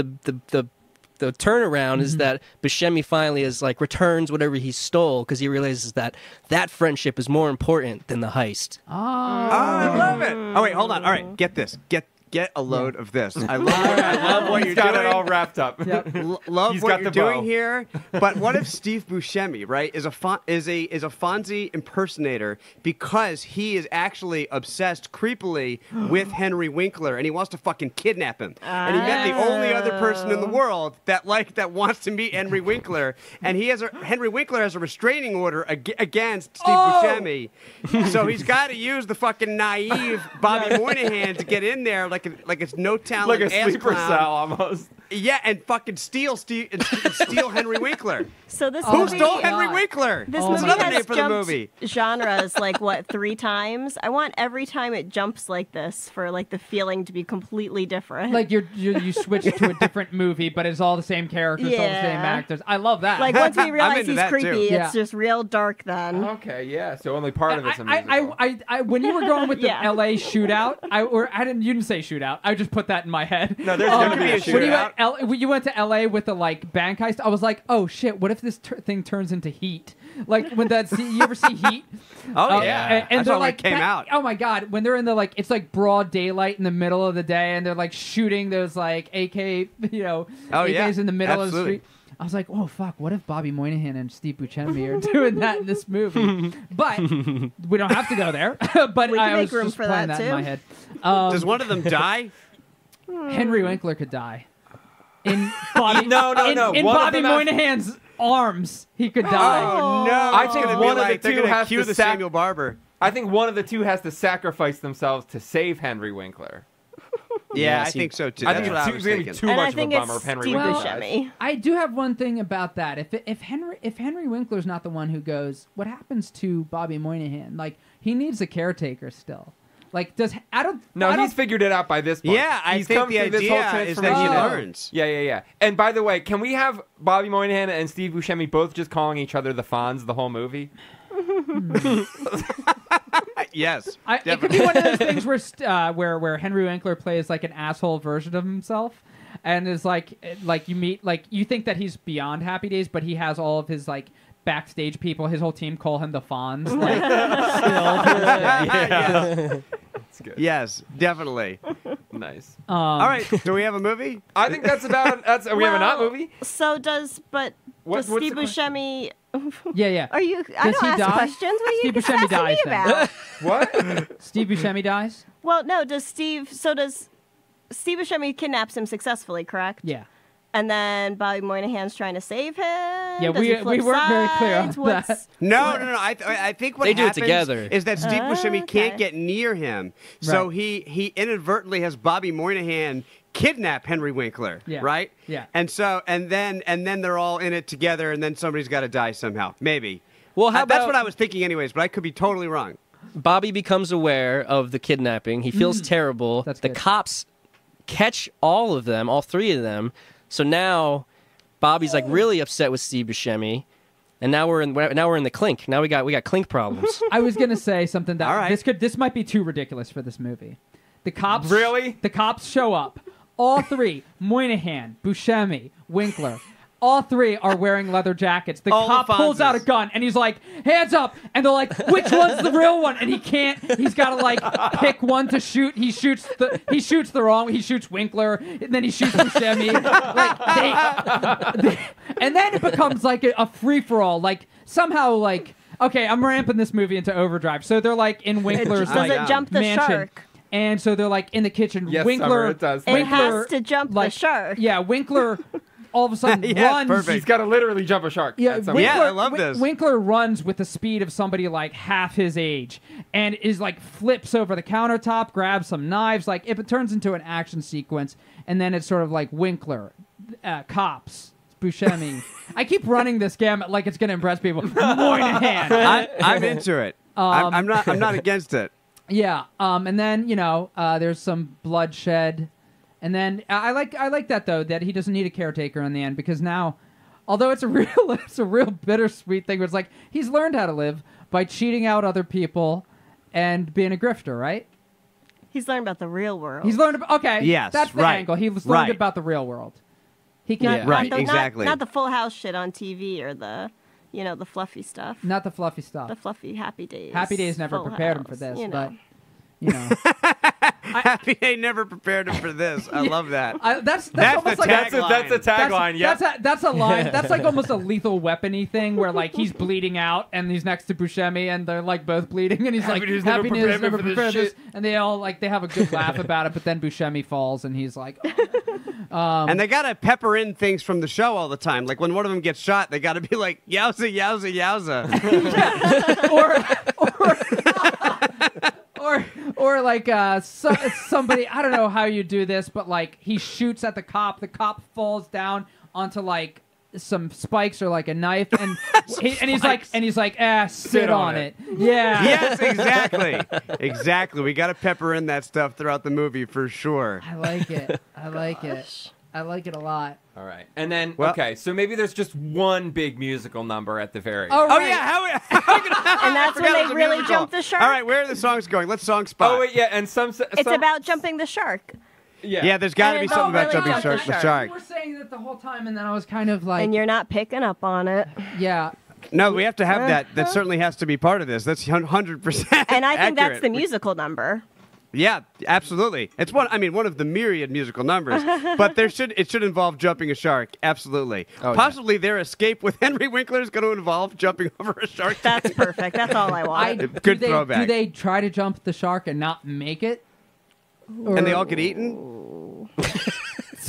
turnaround is that Buscemi finally is like returns whatever he stole because he realizes that friendship is more important than the heist. Oh, I love it. Oh wait, hold on. All right, get this. Get a load of this. I love what you're doing. Got it all wrapped up. Yep. Love what you're doing here. But what if Steve Buscemi, right, is a Fonzie impersonator because he is actually obsessed creepily with Henry Winkler and he wants to fucking kidnap him. And he met the only other person in the world that wants to meet Henry Winkler, and Henry Winkler has a restraining order against Steve Buscemi. So he's got to use the fucking naive Bobby Moynihan to get in there like it's no talent, like a sleeper cell almost. Yeah, and fucking steal Henry Winkler. So this who movie, stole Henry Winkler? This movie has jumped genres like what 3 times. I want every time it jumps like this for like the feeling to be completely different. Like you switch to a different movie, but it's all the same characters, all the same actors. I love that. Like once we realize he's creepy, it's just real dark then. Okay, yeah. So only part of it's a musical. I when you were going with the LA shootout, you didn't say shootout. I just put that in my head. No, there's gonna be a shootout. When you went to LA with the like bank heist, I was like, oh shit, what if this thing turns into Heat? Like when you ever see Heat? Oh yeah, and they're like came out. Oh my god, when they're in the like, it's like broad daylight in the middle of the day, and they're like shooting those like AK, AKs in the middle of the street. I was like, oh fuck, what if Bobby Moynihan and Steve Buscemi are doing that in this movie? But we don't have to go there. But we I can was make room just for playing that in too. my head. Does one of them die? Henry Winkler could die. In Bobby, no. In Bobby Moynihan's arms, he could die. Oh no! I think one of the two has to the Samuel Barber. I think one of the two has to sacrifice themselves to save Henry Winkler. Yeah, I think so too. That's what I was thinking. Too much of a bummer if Henry Winkler dies. I do have one thing about that. If Henry Winkler's not the one who goes, what happens to Bobby Moynihan? Like he needs a caretaker still. Like he's figured it out by this point. Yeah, I think the idea is that he learns. Yeah. And by the way, can we have Bobby Moynihan and Steve Buscemi both just calling each other the Fonz the whole movie? Yes, it could be one of those things where Henry Winkler plays like an asshole version of himself, and is like you meet you think that he's beyond Happy Days, but he has all of his like backstage people, his whole team call him the Fonz. Like, yeah. That's good. Yes, definitely. Nice. All right, do we have a movie? I think that's about it. We have a not movie. So does Steve Buscemi? Yeah. Are you? I don't ask questions. What are Steve you Buscemi dies me about? What? Steve Buscemi dies? Well, no. Does Steve Buscemi kidnaps him successfully? Correct. Yeah. And then Bobby Moynihan's trying to save him. Yeah, we weren't very clear on that. No. I think what they do happens it together. Is that Steve Buscemi can't get near him, so he inadvertently has Bobby Moynihan kidnap Henry Winkler, right? Yeah. And then they're all in it together, and then somebody's got to die somehow. Maybe. Well, that's what I was thinking, anyways. But I could be totally wrong. Bobby becomes aware of the kidnapping. He feels terrible. That's the good. Cops catch all 3 of them. So now Bobby's like really upset with Steve Buscemi, and now we're in the clink. Now we got clink problems. I was gonna say something that this might be too ridiculous for this movie. The cops The cops show up. All 3, Moynihan, Buscemi, Winkler. All 3 are wearing leather jackets. The cop pulls out a gun and he's like, hands up. And they're like, which one's the real one? And he can't. He's got to like pick one to shoot. He shoots the wrong. He shoots Winkler. And then he shoots Buscemi. And then it becomes like a free-for-all. Like somehow like, okay, I'm ramping this movie into overdrive. So they're like in Winkler's Does it jump the mansion. shark? And so they're like in the kitchen. Yes, Winkler, Summer, it does. It has to jump the shark. Yeah, Winkler all of a sudden runs. Perfect. He's got to literally jump a shark. Yeah, I love this. Winkler runs with the speed of somebody like half his age, and is like flips over the countertop, grabs some knives. Like it turns into an action sequence, and then it's sort of like Winkler, cops. Buscemi. I keep running this gamut like it's going to impress people. Moynihan. I'm into it. I'm not against it. Yeah. And then there's some bloodshed, and then I like that though that he doesn't need a caretaker in the end because now, although it's a real bittersweet thing where it's like he's learned how to live by cheating out other people and being a grifter, right? He's learned about the real world. He's learned about yes, that's the angle. He's learned about the real world. He can exactly. Not the Full House shit on TV or the fluffy stuff. Not the fluffy stuff. The fluffy Happy Days. Happy Days never prepared him for this, but Happy Day never prepared him for this. I love that. That's the almost like tagline. That's a tagline. Yeah, that's a line. That's like almost a Lethal Weapon-y thing where like he's bleeding out and he's next to Buscemi and they're like both bleeding and he's like Happy Days never prepared for this shit. and they all like they have a good laugh about it, but then Buscemi falls and he's like. And they gotta pepper in things from the show all the time. Like when one of them gets shot, they gotta be like yowza, yowza, yowza. Or like somebody, I don't know how you do this, but like he shoots at the cop falls down onto like some spikes or like a knife, and he's like sit on it. Yeah. Yes, exactly. We got to pepper in that stuff throughout the movie for sure. I like it. I like it a lot. All right, and then okay, so maybe there's just one big musical number at the very. Oh, right. And that's when they really jump the shark. All right, where are the songs going? Let's song spot. Oh wait, yeah, and it's about jumping the shark. Yeah, there's got to be something about jumping the shark. You were saying that the whole time, and then I was kind of like... And you're not picking up on it. Yeah. No, we have to have that. That certainly has to be part of this. That's 100% And I think accurate. that's the musical number. Yeah, absolutely. It's one of the myriad musical numbers, but it should involve jumping a shark. Absolutely. Possibly their escape with Henry Winkler is going to involve jumping over a shark. That's perfect. That's all I want. Good throwback. Do they try to jump the shark and not make it? And they all get eaten?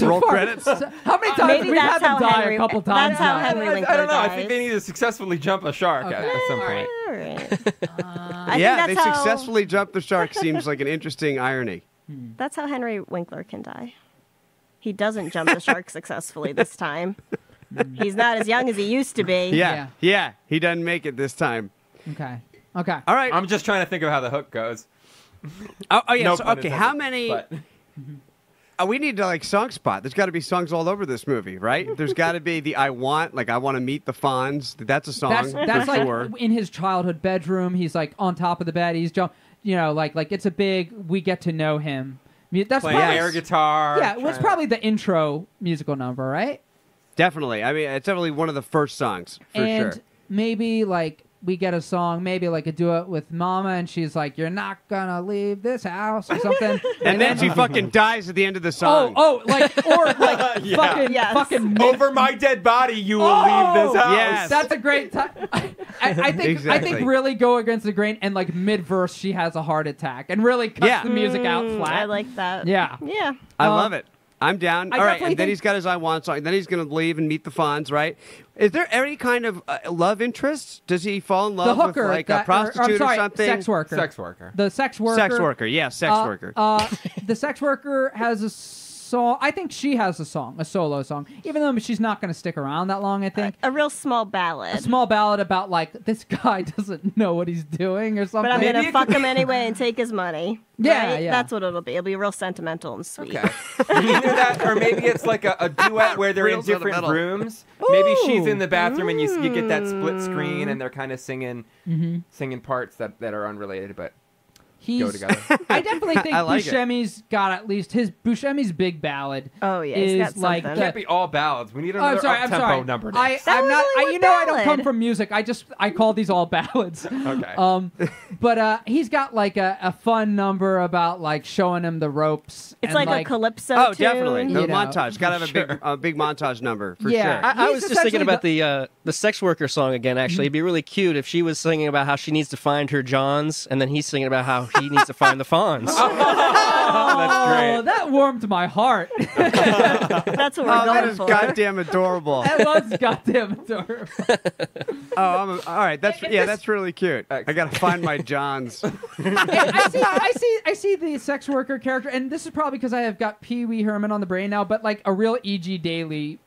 Roll credits? How many times we've had them die a couple times That's how now? Henry Winkler I don't know. dies. I think they need to successfully jump a shark at some point. All right. Yeah, they successfully jumped the shark seems like an interesting irony. That's how Henry Winkler can die. He doesn't jump the shark successfully this time. He's not as young as he used to be. Yeah. He doesn't make it this time. Okay. All right. I'm just trying to think of how the hook goes. Oh yeah. No So, pun okay, intended, how many? but- We need to like song spot. There's got to be songs all over this movie, right? There's got to be the I want to meet the Fonz. That's a song. That's for like sure. in his childhood bedroom. He's like on top of the bed. He's like it's a big. We get to know him. That's playing air guitar. Yeah, it's probably the intro musical number, right? Definitely. I mean, it's definitely one of the first songs for and sure. Maybe like we get a song, maybe like a duet with Mama, and she's like, "You're not gonna leave this house" or something. and then she fucking dies at the end of the song. Fucking over my dead body, you will leave this house. Yes. That's a great time. I think really go against the grain, and like mid verse, she has a heart attack, and really cuts the music out flat. I like that. Yeah. I love it. I'm down. All right, and then he's got his I Want song. Then he's going to leave and meet the Fonz, right? Is there any kind of love interest? Does he fall in love with like a prostitute or something? Sex worker. The sex worker. Sex worker, yeah, sex worker. The sex worker has a song. I think she has a solo song, even though she's not going to stick around that long, I think. A real small ballad. A small ballad about, like, this guy doesn't know what he's doing or something. But I'm going to fuck him anyway and take his money. Yeah, right? yeah. That's what it'll be. It'll be real sentimental and sweet. Okay. Either that, or maybe it's like a duet where they're in different rooms. Ooh. Maybe she's in the bathroom and you get that split screen and they're kind of singing parts that are unrelated, but go together. I definitely think like Buscemi's got at least Buscemi's big ballad. Oh yeah, is he's got like something. It can't be all ballads. We need another I'm up-tempo sorry. number next. I'm not. only I one don't come ballad. from music. I call these all ballads. Okay. But he's got like a fun number about like showing him the ropes. It's and, like a calypso Oh, tune. definitely. The You know, montage. Got to have a big montage number for Yeah. sure. I He's was just thinking essentially about the sex worker song again, actually. It'd be really cute if she was singing about how she needs to find her Johns, and then he's singing about how he needs to find the Fonz. Oh, that warmed my heart. That's what we're going that is for. goddamn adorable. That was goddamn adorable. All right. That's really cute. I gotta find my Johns. I see the sex worker character, and this is probably because I have got Pee Wee Herman on the brain now, but like a real E.G. Daily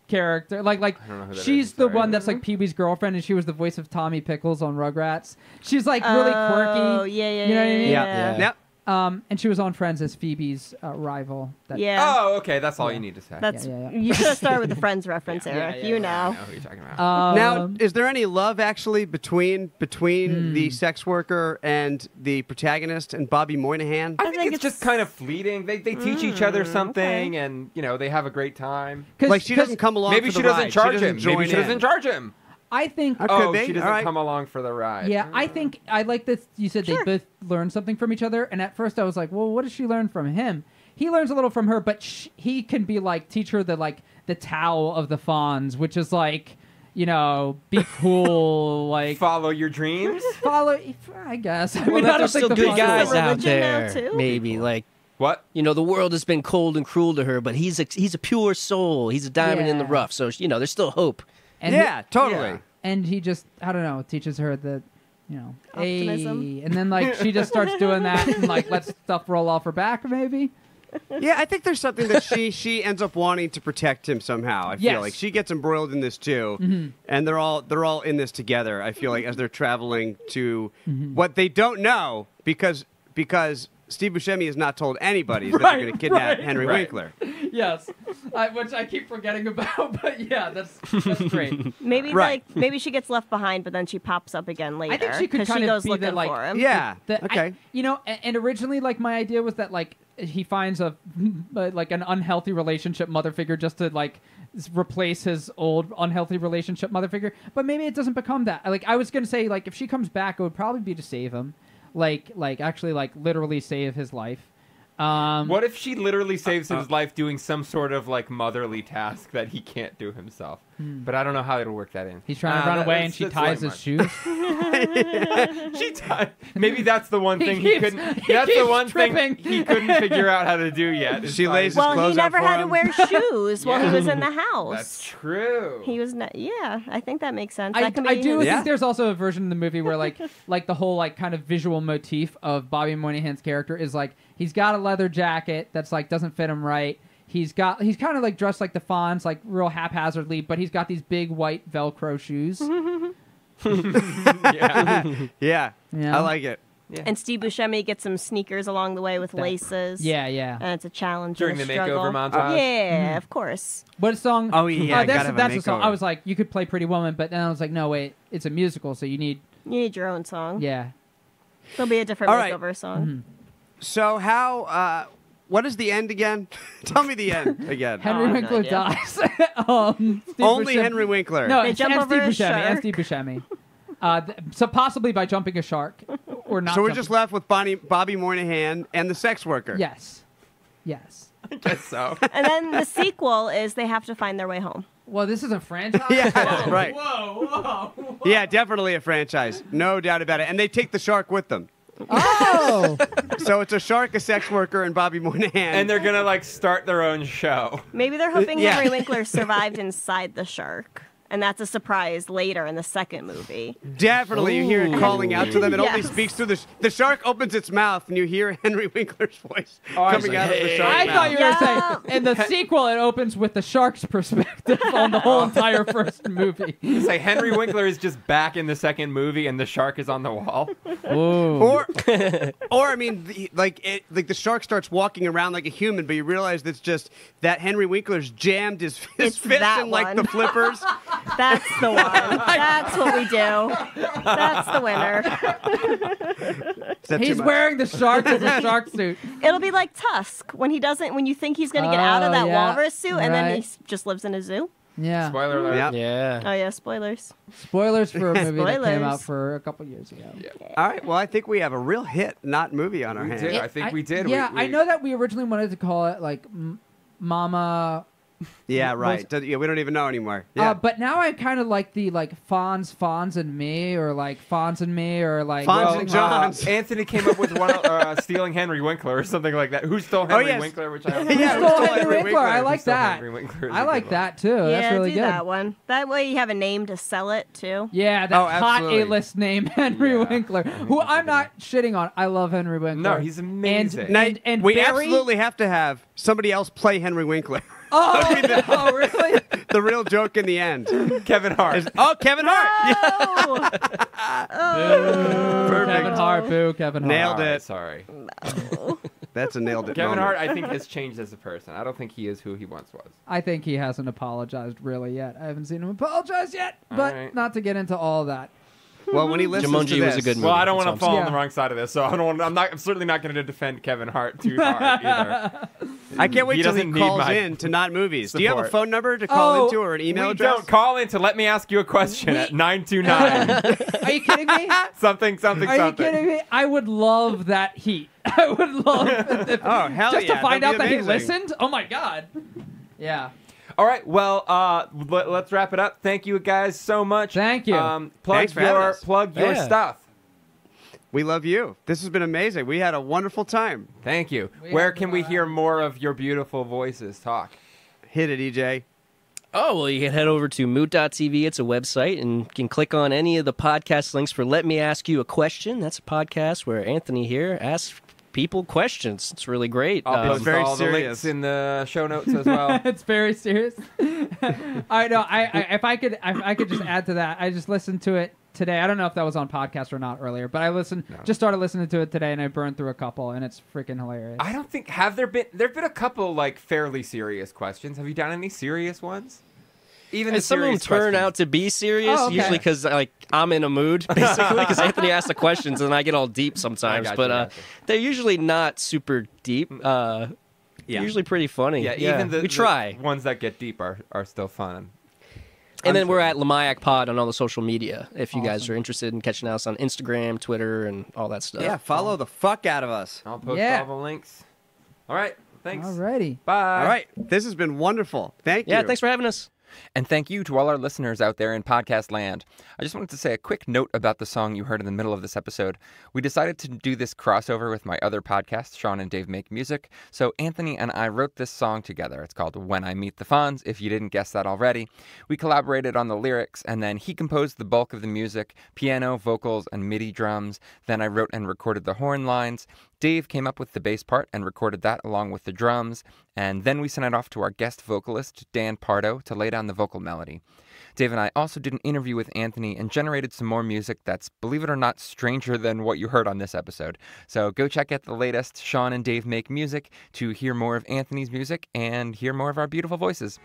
character, like she's the one that's like Pee Wee's girlfriend, and she was the voice of Tommy Pickles on Rugrats. She's like really quirky. Oh, yeah. You know what I mean? Yeah. Yep. And she was on Friends as Phoebe's rival. Oh, okay. That's all you need to say. That's Yeah. You should have started with the Friends reference, Eric. You know. I know who you're talking about. Now, is there any love actually between the sex worker and the protagonist and Bobby Moynihan? I think it's just kind of fleeting. They teach each other something, and they have a great time. Like she doesn't come along. Maybe for she the doesn't ride. charge She him. Maybe she doesn't charge him. I think. Could be. She doesn't All right. come along for the ride. Yeah, I think I like this. You said they both learned something from each other, and at first I was like, well, what does she learn from him? He learns a little from her, but he can be like teach her the Tao of the Fonz, which is like, be cool, like follow your dreams. I guess. I Well, mean, I don't there's still think the good Fonz guys is- out religion now, there. too? Maybe like. What? The world has been cold and cruel to her, but he's a pure soul. He's a diamond in the Yeah. rough. So there's still hope. And Totally. Yeah. And he just, I don't know, teaches her that, Optimism. "Hey," and then like she just starts doing that and like lets stuff roll off her back, maybe. Yeah, I think there's something that she ends up wanting to protect him somehow. I feel Yes. like she gets embroiled in this too, and they're all in this together. I feel like as they're traveling to what they don't know because Steve Buscemi has not told anybody that they're going to kidnap Henry Winkler. Yes, which I keep forgetting about, but yeah, that's great. Maybe Right. maybe she gets left behind, but then she pops up again later. I think she could 'cause kind she of goes be looking the, like, for him. Yeah. Okay. And originally, like my idea was that like he finds a like an unhealthy relationship mother figure just to like replace his old unhealthy relationship mother figure, but maybe it doesn't become that. Like I was gonna say, like if she comes back, it would probably be to save him, like actually like literally save his life. What if she literally saves his life doing some sort of like motherly task that he can't do himself? But I don't know how it'll work that in. He's trying to run away and she ties his shoes. Maybe that's the one thing he couldn't. That's the one thing he couldn't figure out how to do yet. She lays his Well, clothes he out never for had to him. wear shoes while he was in the house. That's true. He was not. Yeah, I think that makes sense. I That can be do his- think there's also a version in the movie where like the whole like kind of visual motif of Bobby Moynihan's character is like he's got a leather jacket that's like doesn't fit him right. He's kind of like dressed like the Fonz, like real haphazardly, but he's got these big white Velcro shoes. Yeah, Yeah. I like it. And Steve Buscemi gets some sneakers along the way with laces. Yeah. And it's a challenge. During and a the struggle. makeover montage? Yeah, of course. What song? Oh, yeah, gotta that's have a the song. makeover. I was like, you could play Pretty Woman, but then I was like, no, wait, it's a musical, so you need. You need your own song. Yeah. There'll be a different All right. makeover song. So how? What is the end again? Tell me the end again. Henry I have no Winkler idea. dies. Steve Only Buscemi- Henry Winkler. No, They it's jump and over Steve a Buscemi. And shark. Steve Buscemi. So possibly by jumping a shark or not. So we're jumping. just left with Bobby Moynihan and the sex worker. Yes. I guess so. And then the sequel is they have to find their way home. Well, this is a franchise. Yeah, right. Whoa. Yeah, definitely a franchise. No doubt about it. And they take the shark with them. Oh. So it's a shark, a sex worker, and Bobby Moynihan. And they're gonna like start their own show. Maybe they're hoping Yeah. Henry Winkler survived inside the shark. And that's a surprise later in the second movie. Definitely, you hear it calling out to them. It only Yes. speaks through the shark opens its mouth, and you hear Henry Winkler's voice I coming was out like, of the hey. shark I mouth. thought you were Yeah. going to say, in the sequel, it opens with the shark's perspective on the whole entire first movie. Say Henry Winkler is just back in the second movie, and the shark is on the wall. Or I mean, the shark starts walking around like a human, but you realize that's just that Henry Winkler's jammed his It's fist that in like one. the flippers. That's the one. That's what we do. That's the winner. Is that too He's much? wearing the shark as a shark suit. It'll be like Tusk when you think he's going to get out of Oh, that yeah. walrus suit and then he Right. just lives in a zoo. Yeah. Spoiler alert. Yep. Yeah. Oh yeah, spoilers. Spoilers for a movie that came Spoilers. out for a couple years ago. All right. Well, I think we have a real hit, not movie on our We hands. did. I think we did. Yeah, We- I know that we originally wanted to call it like Mama Yeah, right. We don't even know anymore. Yeah. But now I kind of like the Fonz and me, or Fonz and me, or Fonz and Johns. Anthony came up with one stealing Henry Winkler or something like that. Who stole Henry Winkler? Which I Who stole Henry Winkler? I like that. I like that too. Yeah, that's really do good. That one. That way you have a name to sell it too. Yeah, that hot A-list name, Henry Winkler, who I'm not shitting on. I love Henry Winkler. No, he's amazing. And we Barry, absolutely have to have somebody else play Henry Winkler. Oh, really? The real joke in the end. Kevin Hart. Kevin Hart. Perfect. Kevin Hart. Boo, Kevin Hart. Nailed it. Sorry. That's a nailed it Kevin moment. Hart, I think, has changed as a person. I don't think he is who he once was. I think he hasn't apologized really yet. I haven't seen him apologize yet, but not to get into all that. Well, when he listens Jumanji to this, was a good movie. Well, I don't want to fall on the wrong side of this, so I'm certainly not going to defend Kevin Hart too hard either. I can't wait till he calls in to Not Movies. Do you have a phone number to call into or an email address? Don't call in to let me ask you a question at 929. Are you kidding me? something. Are you kidding me? I would love that heat. I would love it. Oh, hell just yeah. to find out that he amazing. listened? Oh, my God. Yeah. All right, well, let's wrap it up. Thank you guys so much. Thank you. Plug your stuff. We love you. This has been amazing. We had a wonderful time. Thank you. Where can we hear more of your beautiful voices talk? Hit it, EJ. Oh, well, you can head over to moot.tv. It's a website, and you can click on any of the podcast links for Let Me Ask You a Question. That's a podcast where Anthony here asks people questions. It's really great. I'll post very all the serious. links in the show notes as well. It's very serious. I know. If I could just add to that. I just listened to it today. I don't know if that was on podcast or not earlier, but I just started listening to it today, and I burned through a couple, and it's freaking hilarious. I don't think there've been a couple fairly serious questions. Have you done any serious ones? Even some of them turn out to be serious, usually because I'm in a mood, basically, because Anthony asks the questions and I get all deep sometimes. But they're usually not super deep. Usually pretty funny. Yeah, even we try. The ones that get deep are still fun. And then we're at Lamayak Pod on all the social media if you guys are interested in catching us on Instagram, Twitter, and all that stuff. Yeah, follow the fuck out of us. I'll post all the links. All right, thanks. Alrighty. Bye. All right, this has been wonderful. Thank you. Yeah, thanks for having us. And thank you to all our listeners out there in podcast land. I just wanted to say a quick note about the song you heard in the middle of this episode. We decided to do this crossover with my other podcast, Sean and Dave Make Music. So Anthony and I wrote this song together. It's called When I Meet the Fonz, if you didn't guess that already. We collaborated on the lyrics, and then he composed the bulk of the music, piano, vocals, and MIDI drums. Then I wrote and recorded the horn lines. Dave came up with the bass part and recorded that along with the drums, and then we sent it off to our guest vocalist, Dan Pardo, to lay down the vocal melody. Dave and I also did an interview with Anthony and generated some more music that's, believe it or not, stranger than what you heard on this episode. So go check out the latest Sean and Dave Make Music to hear more of Anthony's music and hear more of our beautiful voices.